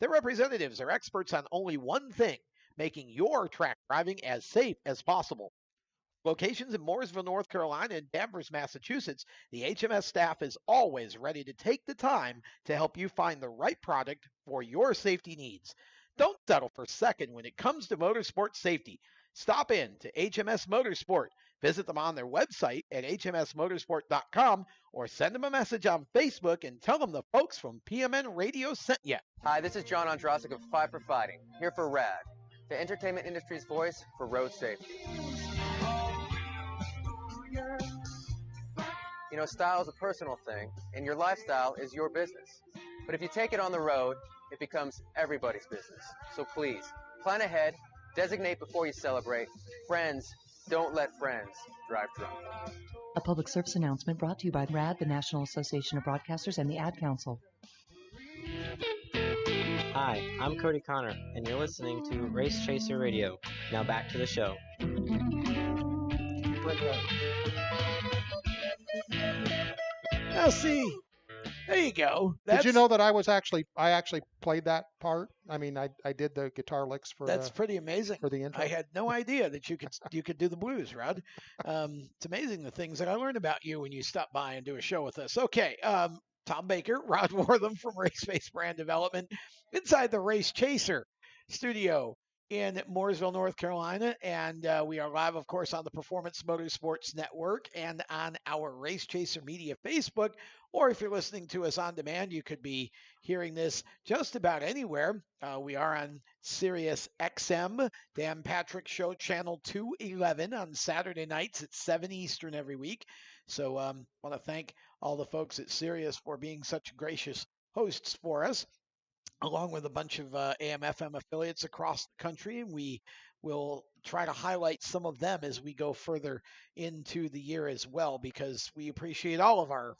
Their representatives are experts on only one thing: making your track driving as safe as possible. Locations in Mooresville, North Carolina, and Danvers, Massachusetts, the HMS staff is always ready to take the time to help you find the right product for your safety needs. Don't settle for second when it comes to motorsport safety. Stop in to HMS Motorsport. Visit them on their website at hmsmotorsport.com or send them a message on Facebook and tell them the folks from PMN Radio sent you. Hi, this is John Andrasik of Five for Fighting, here for RAD, the entertainment industry's voice for road safety. You know, style is a personal thing, and your lifestyle is your business. But if you take it on the road, it becomes everybody's business. So please, plan ahead, designate before you celebrate. Friends, don't let friends drive drunk. A public service announcement brought to you by RAD, the National Association of Broadcasters, and the Ad Council. Hi, I'm Cody Connor, and you're listening to Race Chaser Radio. Now back to the show. Now, see, there you go. Did you know that I actually played that part? I mean, I did the guitar licks for That's pretty amazing. for the intro. I had no idea that you could do the blues, Rod. It's amazing the things that I learned about you when you stop by and do a show with us. Okay, Tom Baker, Rod Wortham from Race-Based Brand Development, inside the Race Chaser studio in Mooresville, North Carolina, and we are live, of course, on the Performance Motorsports Network and on our Race Chaser Media Facebook, or if you're listening to us on demand, you could be hearing this just about anywhere. We are on Sirius XM, Dan Patrick Show, Channel 211 on Saturday nights at 7 Eastern every week. So want to thank all the folks at Sirius for being such gracious hosts for us, along with a bunch of AM/FM affiliates across the country, and we will try to highlight some of them as we go further into the year as well, because we appreciate all of our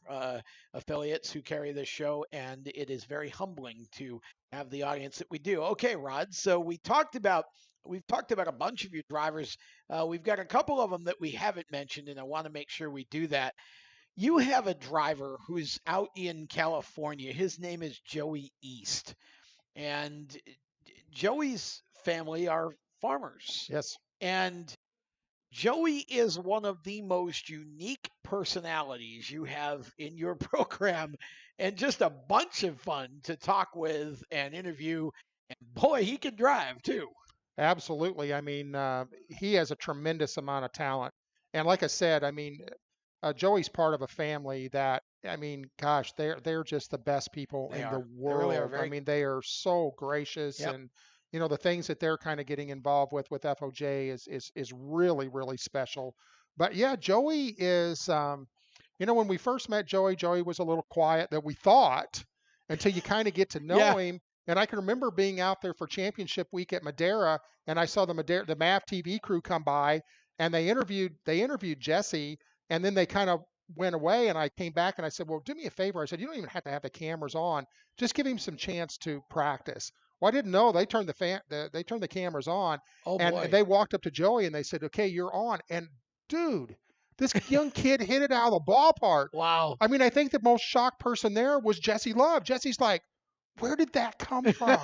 affiliates who carry this show, and it is very humbling to have the audience that we do. Okay, Rod, so we've talked about a bunch of your drivers. We've got a couple of them that we haven't mentioned, and I want to make sure we do that. You have a driver who's out in California. His name is Joey East. And Joey's family are farmers. Yes. And Joey is one of the most unique personalities you have in your program, and just a bunch of fun to talk with and interview. And boy, he can drive too. Absolutely. I mean, he has a tremendous amount of talent. And like I said, I mean, Joey's part of a family that, I mean, gosh, they're just the best people in the world. They really are I mean, they are so gracious, and you know, the things that they're kind of getting involved with FOJ is really, really special. But yeah, Joey is, you know, when we first met Joey was a little quiet, that we thought, until you kind of get to know him. And I can remember being out there for championship week at Madera, and I saw the MAV TV crew come by, and they interviewed Jesse. And then they kind of went away, and I came back and I said, well, do me a favor. I said, you don't even have to have the cameras on. Just give him some chance to practice. Well, I didn't know. They turned the cameras on, and they walked up to Joey and they said, okay, you're on. And dude, this young kid hit it out of the ballpark. Wow. I mean, I think the most shocked person there was Jesse Love. Jesse's like, where did that come from?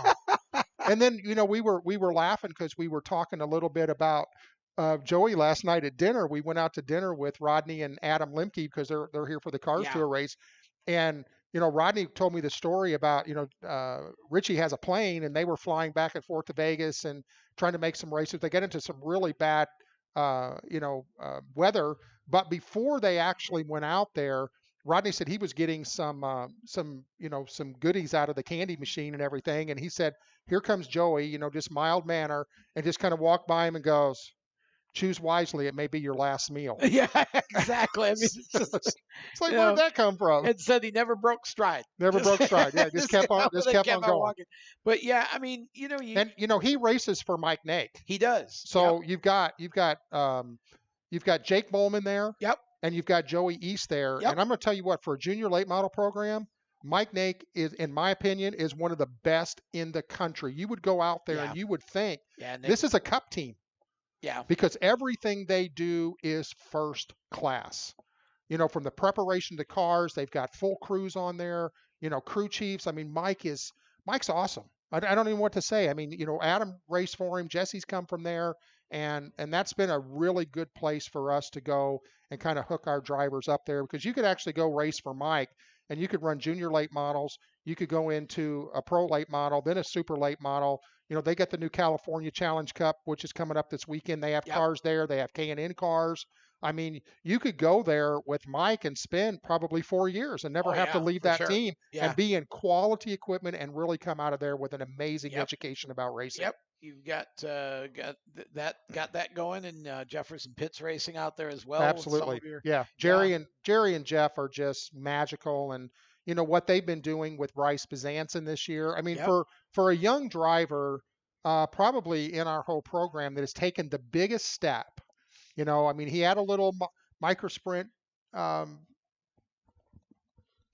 And then, you know, we were laughing because we were talking a little bit about Joey last night at dinner. We went out to dinner with Rodney and Adam Lemke because they're here for the Cars Tour race. And, you know, Rodney told me the story about, you know, Richie has a plane, and they were flying back and forth to Vegas and trying to make some races. They get into some really bad, weather. But before they actually went out there, Rodney said he was getting some goodies out of the candy machine and everything. And he said, here comes Joey, you know, just mild manner, and just kind of walked by him and goes, choose wisely. It may be your last meal. Yeah, exactly. I mean, it's like, where did that come from? And said he never broke stride. Broke stride. Yeah, just kept on going. Walking. But yeah, I mean, you know, he races for Mike Nake. He does. So you've got Jake Bowman there. Yep. And you've got Joey East there. Yep. And I'm going to tell you what, for a junior late model program, Mike Nake is, in my opinion, is one of the best in the country. You would go out there and you would think this is a cup team. Yeah. Because everything they do is first class. You know, from the preparation to cars, they've got full crews on there, you know, crew chiefs. I mean, Mike's awesome. I don't even know what to say. I mean, you know, Adam raced for him. Jesse's come from there. And that's been a really good place for us to go and kind of hook our drivers up there, because you could actually go race for Mike, and you could run junior late models. You could go into a pro late model, then a super late model. You know, they got the new California Challenge Cup, which is coming up this weekend. They have cars there. They have K&N cars. I mean, you could go there with Mike and spend probably 4 years and never have to leave that team and be in quality equipment and really come out of there with an amazing education about racing. Yep. You've got that going, and Jefferson Pitts Racing out there as well. Absolutely. Jerry and Jeff are just magical, and you know what they've been doing with Bryce Bezanson this year. I mean, for a young driver, probably in our whole program, that has taken the biggest step. You know, I mean, he had a little micro sprint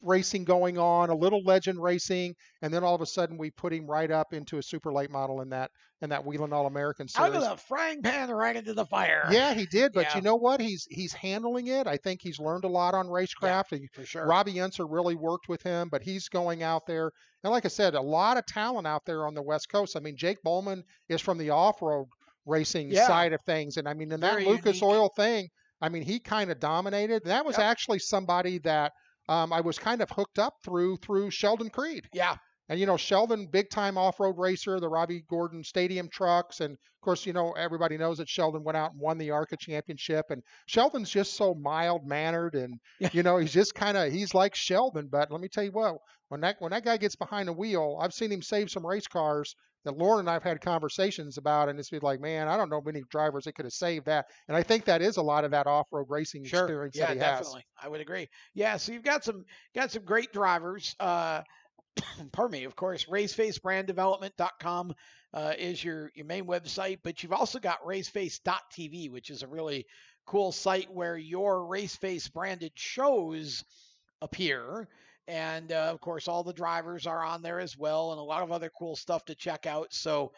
racing going on, a little legend racing, and then all of a sudden we put him right up into a super late model in that Wheeling All-American Out Series. of the frying pan right into the fire. Yeah, he did, but Yeah. you know what? He's handling it. I think he's learned a lot on racecraft. Yeah, for sure. Robbie Unser really worked with him, but he's going out there. And like I said, a lot of talent out there on the West Coast. I mean, Jake Bowman is from the off-road racing side of things. And I mean, in that Lucas Oil thing, I mean, he kind of dominated. And that was actually somebody that I was kind of hooked up through Sheldon Creed. Yeah. And, you know, Sheldon, big-time off-road racer, the Robbie Gordon Stadium trucks. And, of course, you know, everybody knows that Sheldon went out and won the ARCA championship. And Sheldon's just so mild-mannered. And, you know, he's just he's like Sheldon. But let me tell you what, when that guy gets behind the wheel, I've seen him save some race cars that Lauren and I have had conversations about. And it's been like, man, I don't know many drivers that could have saved that. And I think that is a lot of that off-road racing experience that he definitely. has. I would agree. Yeah, so you've got some great drivers. Pardon me, of course, racefacebranddevelopment.com is your main website, but you've also got raceface.tv, which is a really cool site where your Raceface branded shows appear. And of course, all the drivers are on there as well, and a lot of other cool stuff to check out. So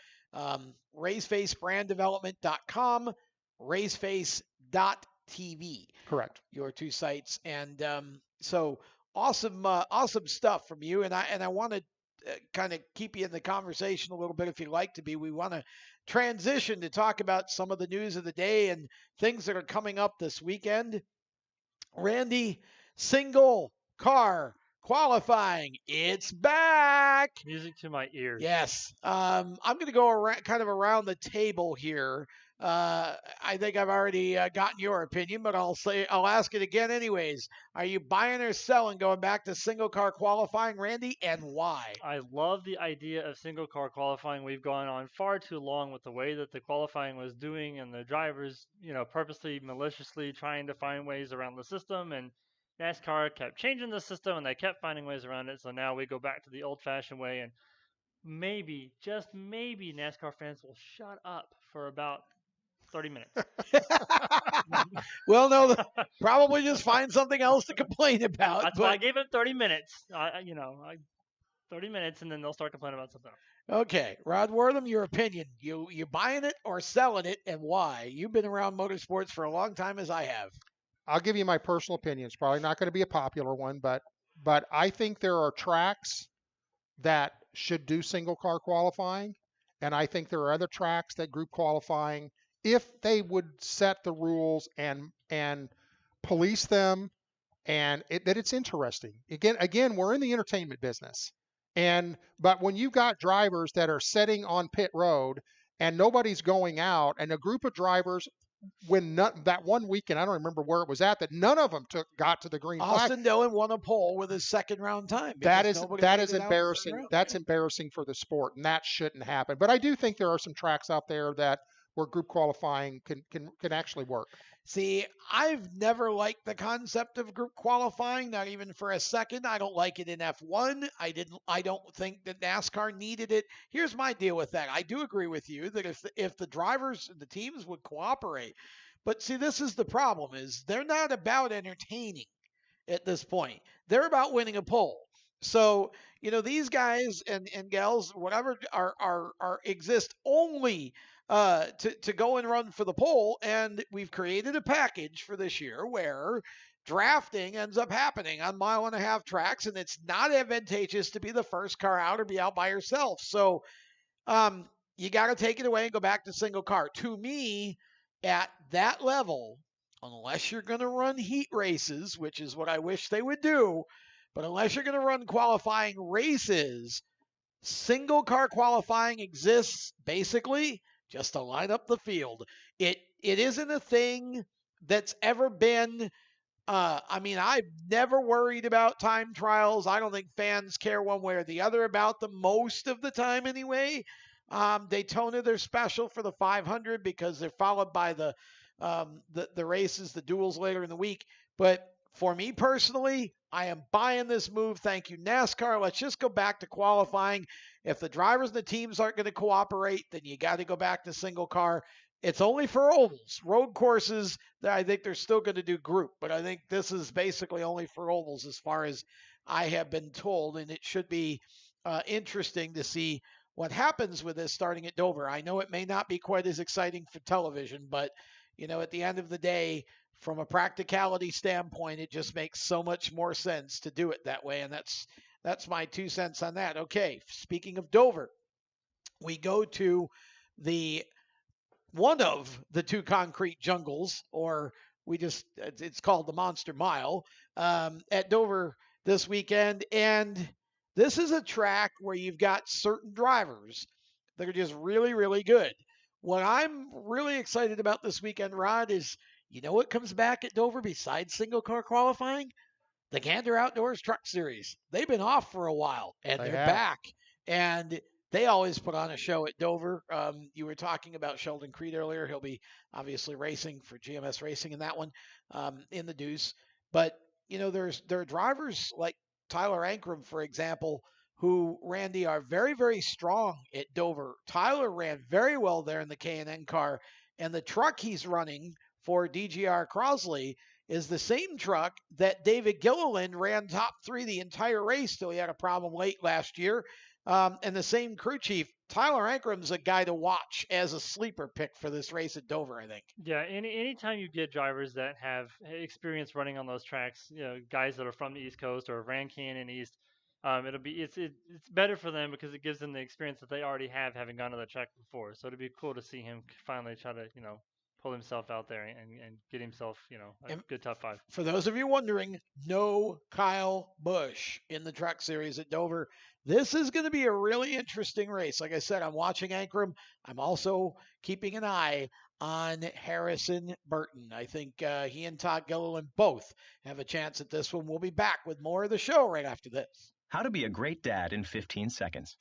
racefacebranddevelopment.com, raceface.tv. Correct. Your two sites. And so awesome stuff from you. And I want to kind of keep you in the conversation a little bit if you'd like to be. We want to transition to talk about some of the news of the day and things that are coming up this weekend. Randy, single car qualifying. It's back. Music to my ears. Yes. I'm going to go around the table here. I think I've already gotten your opinion, but I'll ask it again anyways. Are you buying or selling going back to single car qualifying, Randy, and why? I love the idea of single car qualifying. We've gone on far too long with the way that the qualifying was doing and the drivers, you know, purposely, maliciously trying to find ways around the system, and NASCAR kept changing the system and they kept finding ways around it. So now we go back to the old-fashioned way, and maybe, just maybe, NASCAR fans will shut up for about 30 minutes. Well, no, probably just find something else to complain about. That's why I gave it 30 minutes. 30 minutes, and then they'll start complaining about something else. Okay, Rod Wortham, your opinion. You buying it or selling it, and why? You've been around motorsports for a long time, as I have. I'll give you my personal opinion. It's probably not going to be a popular one, but I think there are tracks that should do single car qualifying, and I think there are other tracks that group qualifying, if they would set the rules and police them, and that it's interesting. Again, we're in the entertainment business, but when you've got drivers that are sitting on pit road and nobody's going out, and a group of drivers, that one weekend, I don't remember where it was at, that none of them got to the green flag. Austin Dillon won a pole with his second round time. That is embarrassing. That's embarrassing for the sport, and that shouldn't happen. But I do think there are some tracks out there where group qualifying can actually work. See, I've never liked the concept of group qualifying, not even for a second. I don't like it in F1. I don't think that NASCAR needed it. Here's my deal with that. I do agree with you that if the drivers and the teams would cooperate, but see, this is the problem, is they're not about entertaining at this point. They're about winning a pole. So, you know, these guys and gals, whatever, are exist only to go and run for the pole. And we've created a package for this year where drafting ends up happening on 1.5 mile tracks, and it's not advantageous to be the first car out or be out by yourself. So you got to take it away and go back to single car. To me, at that level, unless you're going to run heat races, which is what I wish they would do, but unless you're going to run qualifying races, single car qualifying exists basically just to line up the field. It isn't a thing that's ever been, I've never worried about time trials. I don't think fans care one way or the other about them most of the time anyway. Daytona, they're special for the 500 because they're followed by the races, the duels later in the week. But for me personally, I am buying this move. Thank you, NASCAR. Let's just go back to qualifying. If the drivers and the teams aren't going to cooperate, then you got to go back to single car. It's only for ovals. Road courses, I think they're still going to do group, but I think this is basically only for ovals as far as I have been told, and it should be interesting to see what happens with this starting at Dover. I know it may not be quite as exciting for television, but at the end of the day, from a practicality standpoint, it just makes so much more sense to do it that way, and that's my 2 cents on that. Okay, speaking of Dover, we go to one of the two concrete jungles, or it's called the Monster Mile, at Dover this weekend. And this is a track where you've got certain drivers that are just really, really good. What I'm really excited about this weekend, Rod, is what comes back at Dover besides single car qualifying? The Gander Outdoors Truck Series. They've been off for a while, and they're back. And they always put on a show at Dover. You were talking about Sheldon Creed earlier. He'll be obviously racing for GMS Racing in that one, in the Deuce. But, there are drivers like Tyler Ankrum, for example, who, Randy, are very, very strong at Dover. Tyler ran very well there in the K&N car, and the truck he's running for DGR Crosley is the same truck that David Gilliland ran top 3 the entire race till he had a problem late last year. And the same crew chief, Tyler Ankrum's a guy to watch as a sleeper pick for this race at Dover, I think. Yeah, anytime you get drivers that have experience running on those tracks, guys that are from the East Coast or ran Canyon East, it's better for them because it gives them the experience that they already have, having gone to the track before. So it'd be cool to see him finally try to pull himself out there and get himself a good top 5. For those of you wondering, no Kyle Busch in the Truck Series at Dover. This is going to be a really interesting race. Like I said, I'm watching Ankrum. I'm also keeping an eye on Harrison Burton. I think he and Todd Gilliland both have a chance at this one. We'll be back with more of the show right after this. How to be a great dad in 15 seconds.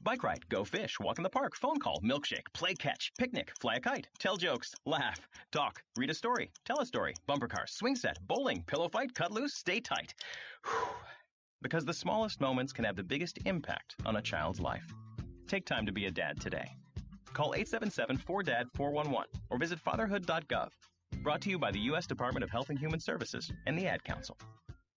Bike ride, go fish, walk in the park, phone call, milkshake, play catch, picnic, fly a kite, tell jokes, laugh, talk, read a story, tell a story, bumper car, swing set, bowling, pillow fight, cut loose, stay tight. Whew. Because the smallest moments can have the biggest impact on a child's life. Take time to be a dad today. Call 877-4DAD-411 or visit fatherhood.gov. Brought to you by the U.S. Department of Health and Human Services and the Ad Council.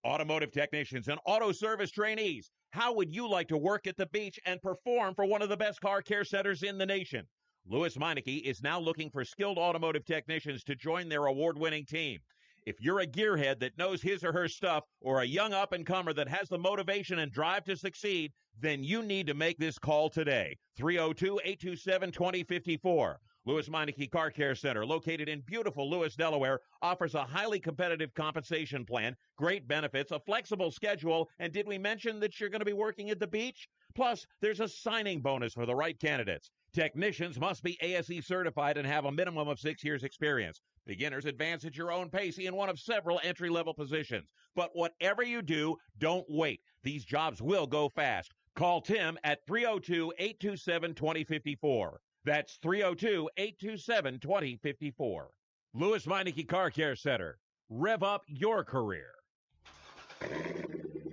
Automotive technicians and auto service trainees, how would you like to work at the beach and perform for one of the best car care centers in the nation? Louis Meineke is now looking for skilled automotive technicians to join their award-winning team. If you're a gearhead that knows his or her stuff, or a young up-and-comer that has the motivation and drive to succeed, then you need to make this call today. 302-827-2054. Louis Meineke Car Care Center, located in beautiful Lewis, Delaware, offers a highly competitive compensation plan, great benefits, a flexible schedule, and did we mention that you're going to be working at the beach? Plus, there's a signing bonus for the right candidates. Technicians must be ASE certified and have a minimum of 6 years experience. Beginners advance at your own pace in one of several entry-level positions. But whatever you do, don't wait. These jobs will go fast. Call Tim at 302-827-2054. That's 302-827-2054. Louis Meineke Car Care Center. Rev up your career.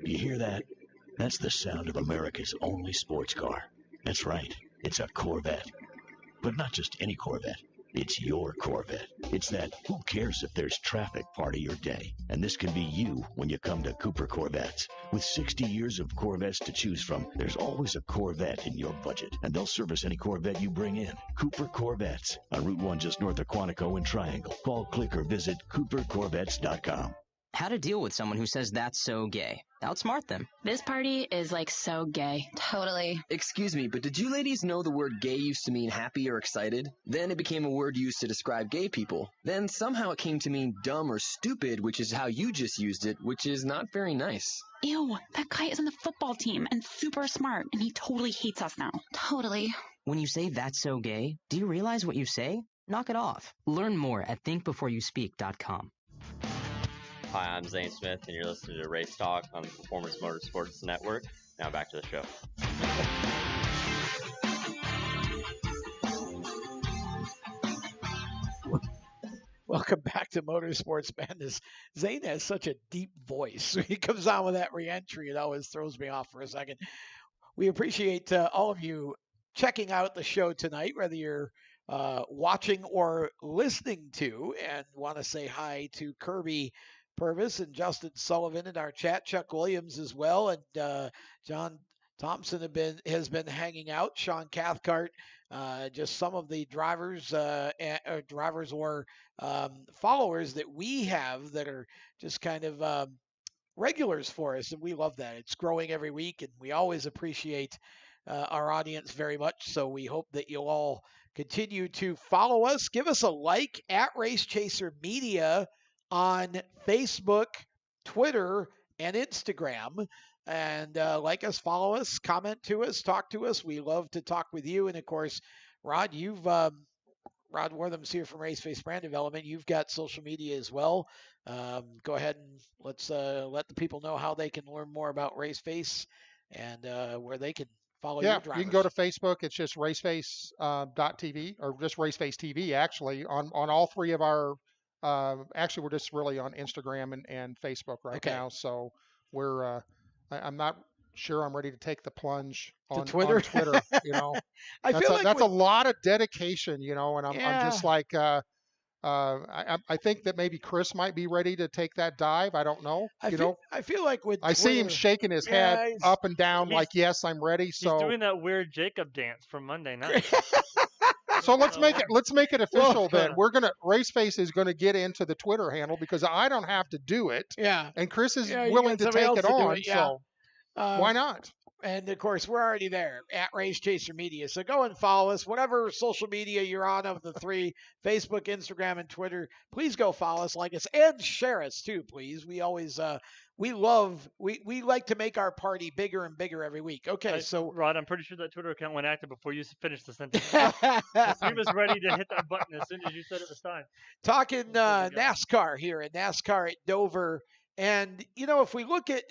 You hear that? That's the sound of America's only sports car. That's right. It's a Corvette. But not just any Corvette. It's your Corvette. It's that who cares if there's traffic part of your day. And this can be you when you come to Cooper Corvettes. With 60 years of Corvettes to choose from, there's always a Corvette in your budget. And they'll service any Corvette you bring in. Cooper Corvettes on Route 1 just north of Quantico and Triangle. Call, click, or visit CooperCorvettes.com. How to deal with someone who says that's so gay. Outsmart them. This party is like so gay. Totally. Excuse me, but did you ladies know the word gay used to mean happy or excited? Then it became a word used to describe gay people. Then somehow it came to mean dumb or stupid, which is how you just used it, which is not very nice. Ew, that guy is on the football team and super smart, and he totally hates us now. Totally. When you say that's so gay, do you realize what you say? Knock it off. Learn more at thinkbeforeyouspeak.com. Hi, I'm Zane Smith, and you're listening to Race Talk on the Performance Motorsports Network. Now back to the show. Welcome back to Motorsports Madness. Zane has such a deep voice. When he comes on with that re-entry, it always throws me off for a second. We appreciate all of you checking out the show tonight, whether you're watching or listening to, and want to say hi to Kirby Purvis and Justin Sullivan in our chat, Chuck Williams as well, and John Thompson has been hanging out. Sean Cathcart, just some of the drivers or followers that we have that are just kind of regulars for us, and we love that. It's growing every week, and we always appreciate our audience very much. So we hope that you'll all continue to follow us. Give us a like at Race Chaser Media on Facebook, Twitter, and Instagram. And like us, follow us, comment to us, talk to us. We love to talk with you. And of course, Rod, Rod Wortham's here from Raceface Brand Development. You've got social media as well. Go ahead and let's let the people know how they can learn more about Raceface and where they can follow your drivers. You can go to Facebook. It's just raceface.tv or just Raceface TV, actually, on all three of our actually, we're just really on Instagram and Facebook right now. So we're I'm not sure I'm ready to take the plunge on Twitter. You know, I feel like that's a lot of dedication, you know, and I'm just like, I think that maybe Chris might be ready to take that dive. I don't know. I feel like with I see him shaking his head up and down like, yes, I'm ready. So he's doing that weird Jacob dance from Monday night. So let's make it official then. Raceface is gonna get into the Twitter handle because I don't have to do it. Yeah. And Chris is willing to take it on. So why not? And of course, we're already there at Race Chaser Media. So go and follow us, whatever social media you're on of the three, Facebook, Instagram, and Twitter. Please go follow us, like us, and share us too, please. We always we like to make our party bigger and bigger every week. Okay, so Rod, I'm pretty sure that Twitter account went active before you finished the sentence. He was ready to hit that button as soon as you said it was time. Talking NASCAR here, and NASCAR at Dover, and you know, if we look at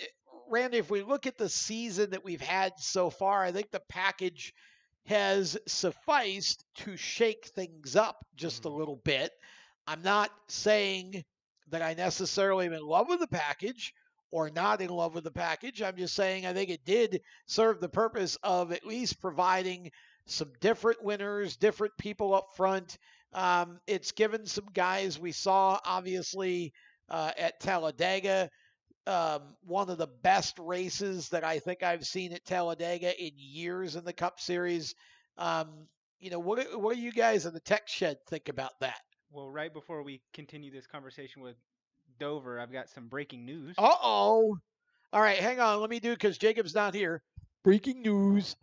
Randy, if we look at the season that we've had so far, I think the package has sufficed to shake things up just a little bit. I'm not saying that I necessarily am in love with the package or not in love with the package. I'm just saying I think it did serve the purpose of at least providing some different winners, different people up front. It's given some guys we saw, obviously, at Talladega, one of the best races that I think I've seen at Talladega in years in the Cup Series. You know, what do you guys in the tech shed think about that? Well, right before we continue this conversation with Dover, I've got some breaking news. Uh-oh. All right, hang on. Let me do it because Jacob's not here. Breaking news.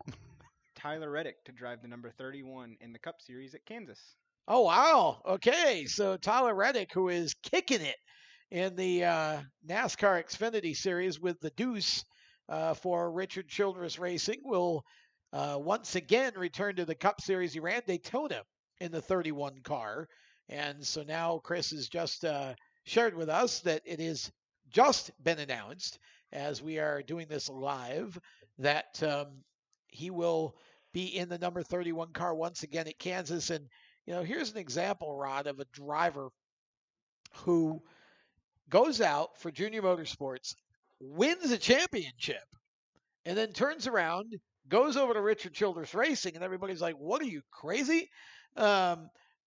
Tyler Reddick to drive the number 31 in the Cup Series at Kansas. Oh, wow. Okay, so Tyler Reddick, who is kicking it in the NASCAR Xfinity Series with the Deuce for Richard Childress Racing, will once again return to the Cup Series. He ran Daytona in the 31 car. And so now Chris has just shared with us that it has just been announced, as we are doing this live, that he will be in the number 31 car once again at Kansas. And, you know, here's an example, Rod, of a driver who goes out for Junior Motorsports, wins a championship, and then turns around, goes over to Richard Childress Racing, and everybody's like, what, are you crazy?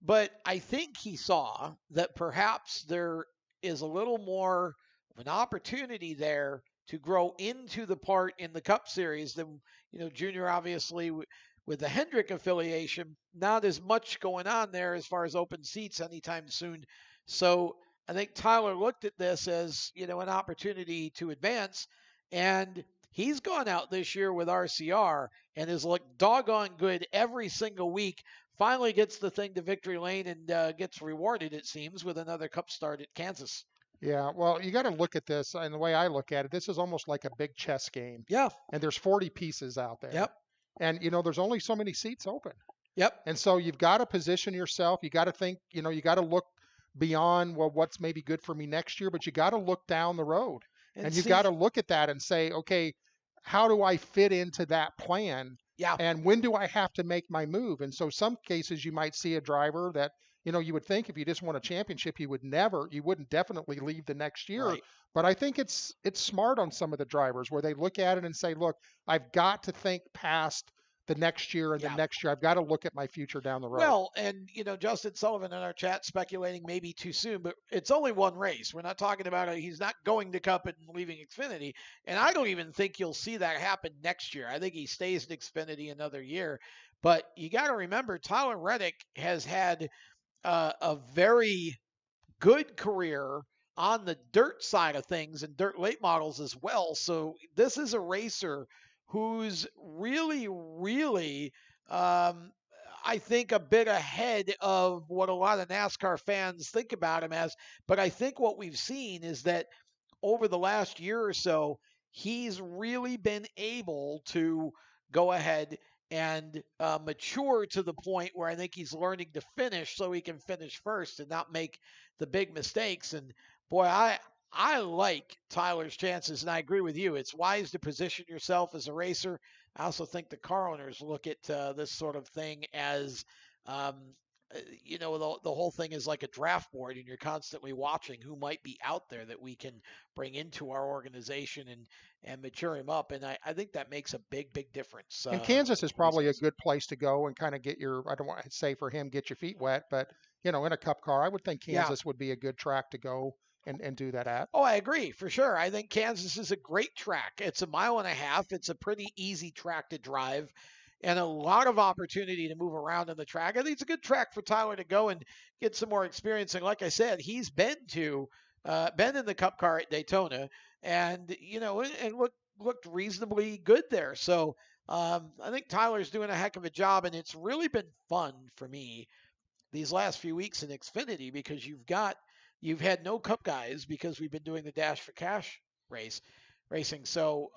But I think he saw that perhaps there is a little more of an opportunity there to grow into the part in the Cup Series than, you know, Junior, obviously, with the Hendrick affiliation, not as much going on there as far as open seats anytime soon. So I think Tyler looked at this as, you know, an opportunity to advance, and he's gone out this year with RCR and has looked doggone good every single week. Finally gets the thing to victory lane and gets rewarded, it seems, with another Cup start at Kansas. Yeah, well, you got to look at this, and the way I look at it, this is almost like a big chess game. Yeah. And there's 40 pieces out there. Yep. And, you know, there's only so many seats open. Yep. And so you've got to position yourself. You got to think, you know, you got to look beyond, well, what's maybe good for me next year, but you got to look down the road. And you've got to look at that and say, okay, how do I fit into that plan? Yeah. And when do I have to make my move? And so some cases you might see a driver that, you know, you would think if you just won a championship, you wouldn't definitely leave the next year. Right. But I think it's smart on some of the drivers where they look at it and say, look, I've got to think past the next year and the next year. I've got to look at my future down the road. Well, and Justin Sullivan in our chat speculating maybe too soon, but it's only one race. We're not talking about he's not going to Cup and leaving Xfinity, and I don't even think you'll see that happen next year. I think he stays in Xfinity another year. But you got to remember, Tyler Reddick has had a very good career on the dirt side of things and dirt late models as well. So this is a racer who's really, really, I think, a bit ahead of what a lot of NASCAR fans think about him as. But I think what we've seen is that over the last year or so, he's really been able to go ahead and mature to the point where I think he's learning to finish so he can finish first and not make the big mistakes. And boy, I like Tyler's chances, and I agree with you. It's wise to position yourself as a racer. I also think the car owners look at this sort of thing as, the whole thing is like a draft board, and you're constantly watching who might be out there that we can bring into our organization and mature him up. And I think that makes a big, big difference. And Kansas is probably a good place to go and kind of get I don't want to say for him, get your feet wet, but, in a Cup car, I would think Kansas would be a good track to go and do that at. Oh, I agree, for sure. I think Kansas is a great track. It's 1.5 miles. It's a pretty easy track to drive and a lot of opportunity to move around on the track. I think it's a good track for Tyler to go and get some more experience. And like I said, he's been in the Cup car at Daytona and, and looked reasonably good there. So I think Tyler's doing a heck of a job, and it's really been fun for me these last few weeks in Xfinity because you've had no Cup guys because we've been doing the Dash for Cash racing. So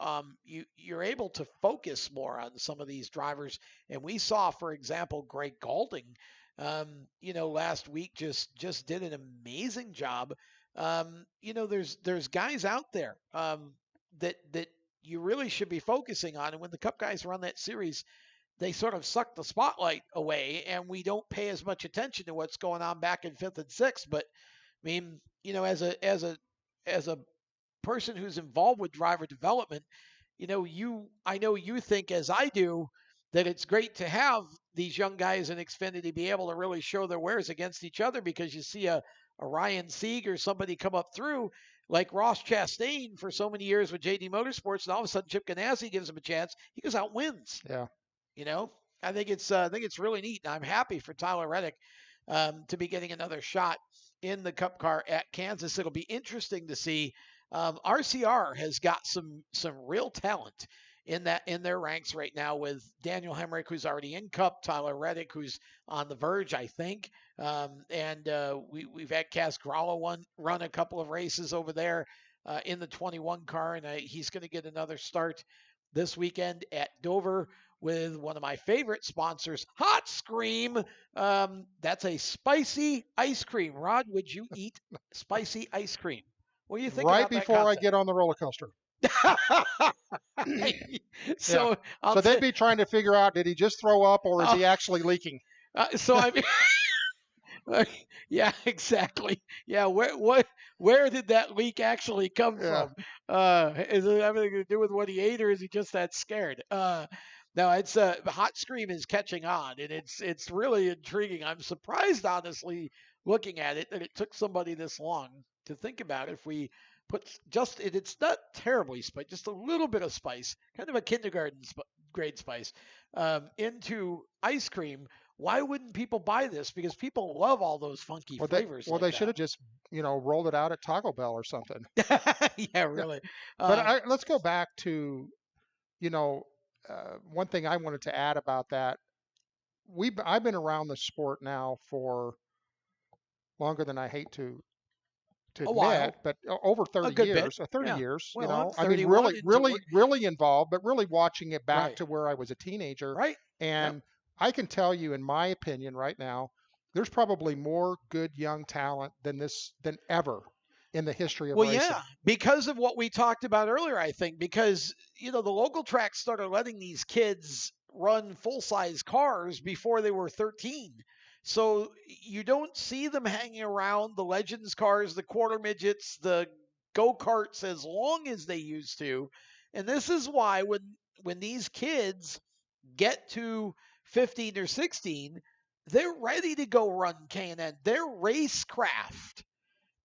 you're able to focus more on some of these drivers. And we saw, for example, Greg Galding, last week just did an amazing job. There's guys out there that you really should be focusing on. And when the Cup guys run that series, they sort of suck the spotlight away, and we don't pay as much attention to what's going on back in 5th and 6th. But I mean, as a person who's involved with driver development, I know you think as I do that it's great to have these young guys in Xfinity be able to really show their wares against each other, because you see a Ryan Sieg or somebody come up through like Ross Chastain for so many years with JD Motorsports, and all of a sudden Chip Ganassi gives him a chance. He goes out and wins. Yeah. I think it's really neat. And I'm happy for Tyler Reddick to be getting another shot in the Cup car at Kansas. It'll be interesting to see. RCR has got some real talent in their ranks right now, with Daniel Hemrick, who's already in Cup, Tyler Reddick, who's on the verge, I think. And we've had Cass Gralla run a couple of races over there in the 21 car, and he's going to get another start this weekend at Dover with one of my favorite sponsors, Hot Scream. That's a spicy ice cream. Rod, would you eat spicy ice cream? What do you think? Right before I get on the roller coaster. So they'd be trying to figure out, did he just throw up or is he actually leaking? Yeah, exactly. Yeah, where did that leak actually come from? Is it everything to do with what he ate, or is he just that scared? No, it's Hot Scream is catching on, and it's really intriguing. I'm surprised, honestly, looking at it, that it took somebody this long to think about. If we put it's not terribly spiced, just a little bit of spice, kind of a kindergarten grade spice, into ice cream. Why wouldn't people buy this? Because people love all those funky flavors. They should have just, rolled it out at Taco Bell or something. Yeah, really. But let's go back to, one thing I wanted to add about that. I've been around the sport now for longer than I hate to admit, but over 30 years. 30 years. Well, I mean, really involved, but really watching it back to where I was a teenager. Right. And I can tell you, in my opinion, right now, there's probably more good young talent than ever in the history of racing. Yeah, because of what we talked about earlier, I think, because, the local tracks started letting these kids run full-size cars before they were 13. So you don't see them hanging around the Legends cars, the quarter midgets, the go-karts as long as they used to. And this is why when these kids get to 15 or 16, they're ready to go run K&N. Their racecraft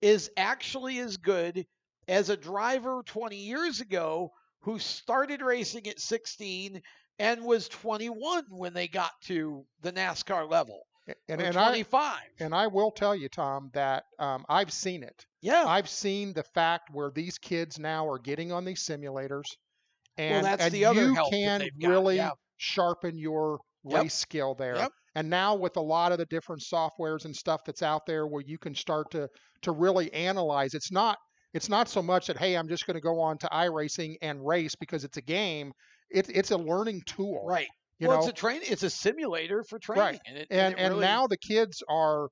is actually as good as a driver 20 years ago who started racing at 16 and was 21 when they got to the NASCAR level. And 25. I will tell you, Tom, that I've seen it. Yeah. I've seen the fact where these kids now are getting on these simulators. And, that's and the other you help that can they've got. really Yeah. sharpen your race skill there. Yep. And now with a lot of the different softwares and stuff that's out there where you can start to really analyze, it's not so much that, hey, I'm just going to go on to iRacing and race because it's a game. It's a learning tool. Right. You well, know? it's a simulator for training. Right. And And now the kids are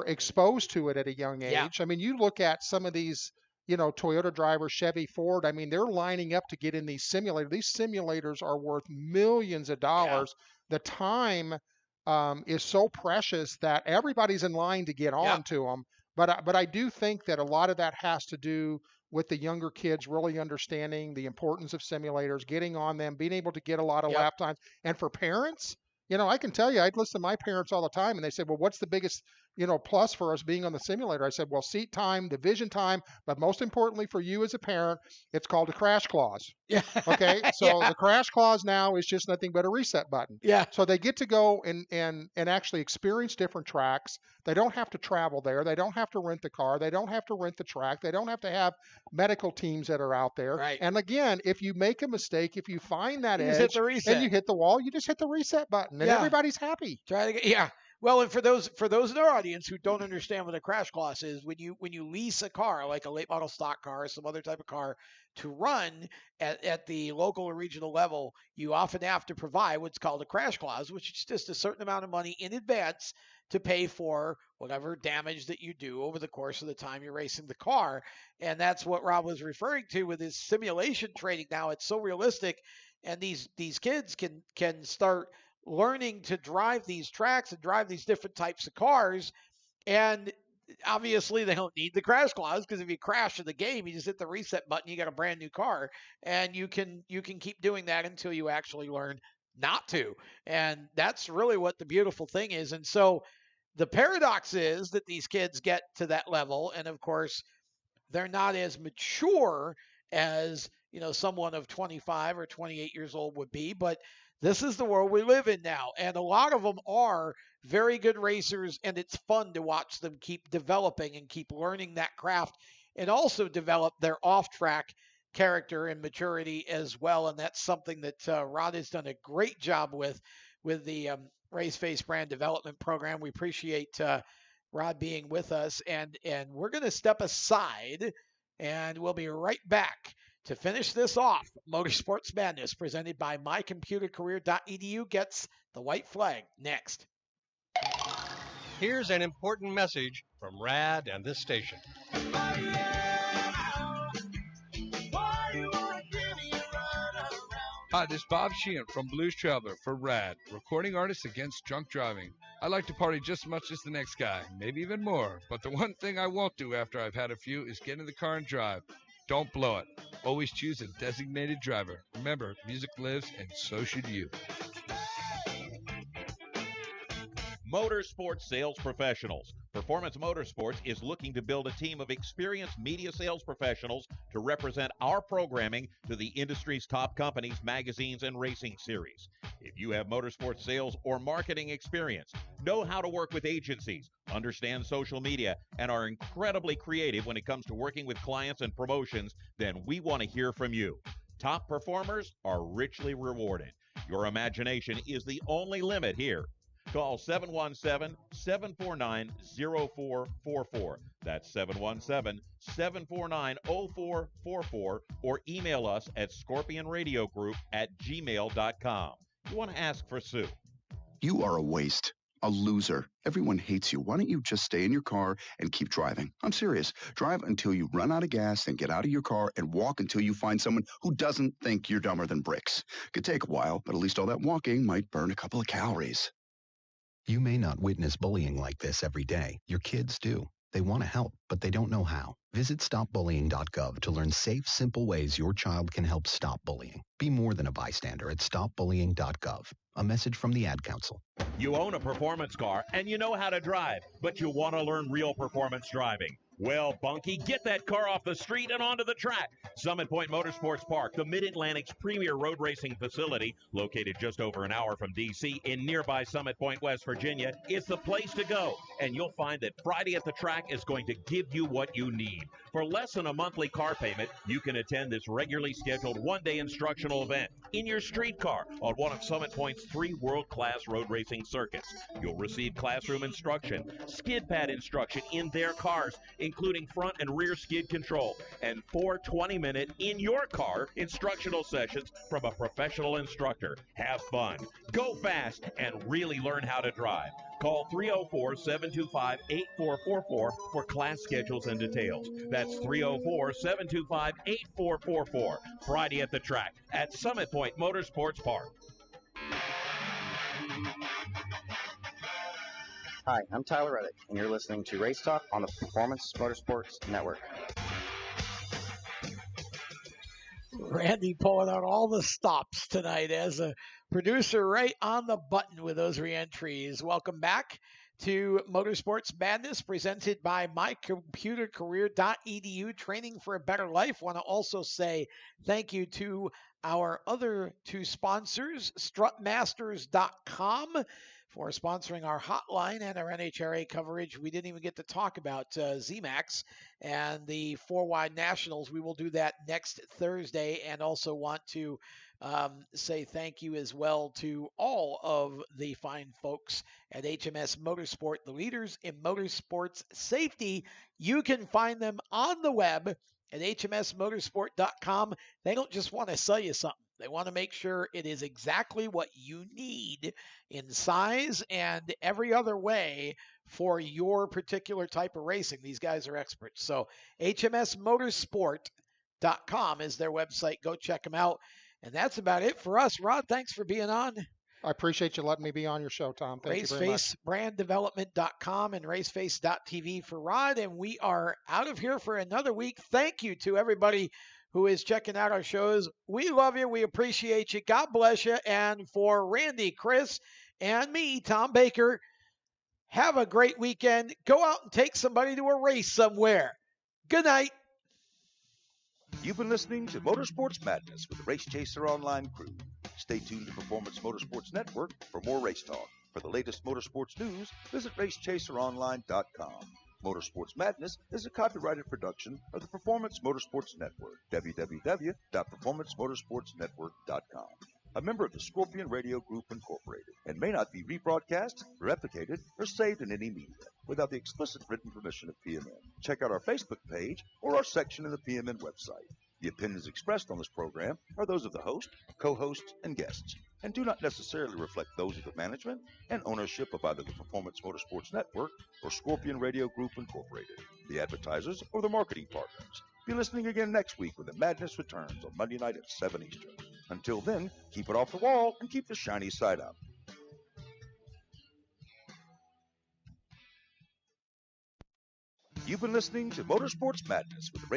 exposed to it at a young age. Yeah. I mean, you look at some of these, Toyota drivers, Chevy, Ford. I mean, they're lining up to get in these simulators. These simulators are worth millions of dollars. The time is so precious that everybody's in line to get on to them. But I do think that a lot of that has to do with the younger kids really understanding the importance of simulators, getting on them, being able to get a lot of lap times. And for parents, I can tell you, I'd listen to my parents all the time, and they say, well, what's the biggest, plus for us being on the simulator? I said, well, seat time, division time, but most importantly for you as a parent, it's called a crash clause. Yeah. Okay. So the crash clause now is just nothing but a reset button. Yeah. So they get to go and actually experience different tracks. They don't have to travel there. They don't have to rent the car. They don't have to rent the track. They don't have to have medical teams that are out there. Right. And again, if you make a mistake, if you find that You edge just hit the reset. and you hit the wall, you just hit the reset button and everybody's happy. Try to get, Well, and for those in our audience who don't understand what a crash clause is, when you lease a car, like a late model stock car or some other type of car, to run at the local or regional level, you often have to provide what's called a crash clause, which is just a certain amount of money in advance to pay for whatever damage that you do over the course of the time you're racing the car. And that's what Rob was referring to with his simulation training. Now it's so realistic, and these kids can start learning to drive these tracks and drive these different types of cars. And obviously they don't need the crash clause, because if you crash in the game, you just hit the reset button, you got a brand new car, and you can keep doing that until you actually learn not to. And that's really what the beautiful thing is. And so the paradox is that these kids get to that level, and of course they're not as mature as someone of 25 or 28 years old would be, but this is the world we live in now. And a lot of them are very good racers, and it's fun to watch them keep developing and keep learning that craft, and also develop their off-track character and maturity as well. And that's something that Rod has done a great job with the Race Face Brand Development Program. We appreciate Rod being with us, and we're going to step aside, and we'll be right back to finish this off. Motorsports Madness, presented by MyComputerCareer.edu, gets the white flag next. Here's an important message from RAD and this station. Hi, this is Bob Sheehan from Blues Traveler for RAD, recording artists against drunk driving. I like to party just as much as the next guy, maybe even more, but the one thing I won't do after I've had a few is get in the car and drive. Don't blow it. Always choose a designated driver. Remember, music lives, and so should you. Motorsports Sales Professionals. Performance Motorsports is looking to build a team of experienced media sales professionals to represent our programming to the industry's top companies, magazines, and racing series. If you have motorsports sales or marketing experience, know how to work with agencies, understand social media, and are incredibly creative when it comes to working with clients and promotions, then we want to hear from you. Top performers are richly rewarded. Your imagination is the only limit here. Call 717-749-0444. That's 717-749-0444, or email us at scorpionradiogroup@gmail.com. You want to ask for Sue. You are a waste, a loser. Everyone hates you. Why don't you just stay in your car and keep driving? I'm serious. Drive until you run out of gas, then get out of your car and walk until you find someone who doesn't think you're dumber than bricks. Could take a while, but at least all that walking might burn a couple of calories. You may not witness bullying like this every day. Your kids do. They want to help, but they don't know how. Visit stopbullying.gov to learn safe, simple ways your child can help stop bullying. Be more than a bystander at stopbullying.gov. A message from the Ad Council. You own a performance car and you know how to drive, but you want to learn real performance driving. Well, Bunky, get that car off the street and onto the track. Summit Point Motorsports Park, the Mid-Atlantic's premier road racing facility, located just over an hour from D.C. in nearby Summit Point, West Virginia, is the place to go. And you'll find that Friday at the track is going to give you what you need. For less than a monthly car payment, you can attend this regularly scheduled one-day instructional event in your street car on one of Summit Point's 3 world-class road racing circuits. You'll receive classroom instruction, skid pad instruction in their cars, including front and rear skid control, and 4 20-minute in-your-car instructional sessions from a professional instructor. Have fun, go fast, and really learn how to drive. Call 304-725-8444 for class schedules and details. That's 304-725-8444. Friday at the track at Summit Point Motorsports Park. Hi, I'm Tyler Reddick, and you're listening to Race Talk on the Performance Motorsports Network. Randy pulling out all the stops tonight as a producer, right on the button with those reentries. Welcome back to Motorsports Madness, presented by MyComputerCareer.edu, training for a better life. Want to also say thank you to our other 2 sponsors, strutmasters.com, for sponsoring our hotline and our NHRA coverage. We didn't even get to talk about ZMAX and the 4-wide Nationals. We will do that next Thursday, and also want to say thank you as well to all of the fine folks at HMS Motorsport, the leaders in motorsports safety. You can find them on the web at hmsmotorsport.com. They don't just want to sell you something. They want to make sure it is exactly what you need in size and every other way for your particular type of racing. These guys are experts. So hmsmotorsport.com is their website. Go check them out. And that's about it for us. Rod, thanks for being on. I appreciate you letting me be on your show, Tom. Thank you very much. RaceFaceBrandDevelopment.com and RaceFace.tv for Rod. And we are out of here for another week. Thank you to everybody who is checking out our shows. We love you. We appreciate you. God bless you. And for Randy, Chris, and me, Tom Baker, have a great weekend. Go out and take somebody to a race somewhere. Good night. You've been listening to Motorsports Madness with the Race Chaser Online crew. Stay tuned to Performance Motorsports Network for more race talk. For the latest motorsports news, visit racechaseronline.com. Motorsports Madness is a copyrighted production of the Performance Motorsports Network, www.performancemotorsportsnetwork.com. A member of the Scorpion Radio Group Incorporated, and may not be rebroadcast, replicated, or saved in any media without the explicit written permission of PMN. Check out our Facebook page or our section of the PMN website. The opinions expressed on this program are those of the host, co-hosts, and guests, and do not necessarily reflect those of the management and ownership of either the Performance Motorsports Network or Scorpion Radio Group Incorporated, the advertisers, or the marketing partners. Be listening again next week when the madness returns on Monday night at 7 Eastern. Until then, keep it off the wall and keep the shiny side up. You've been listening to Motorsports Madness with the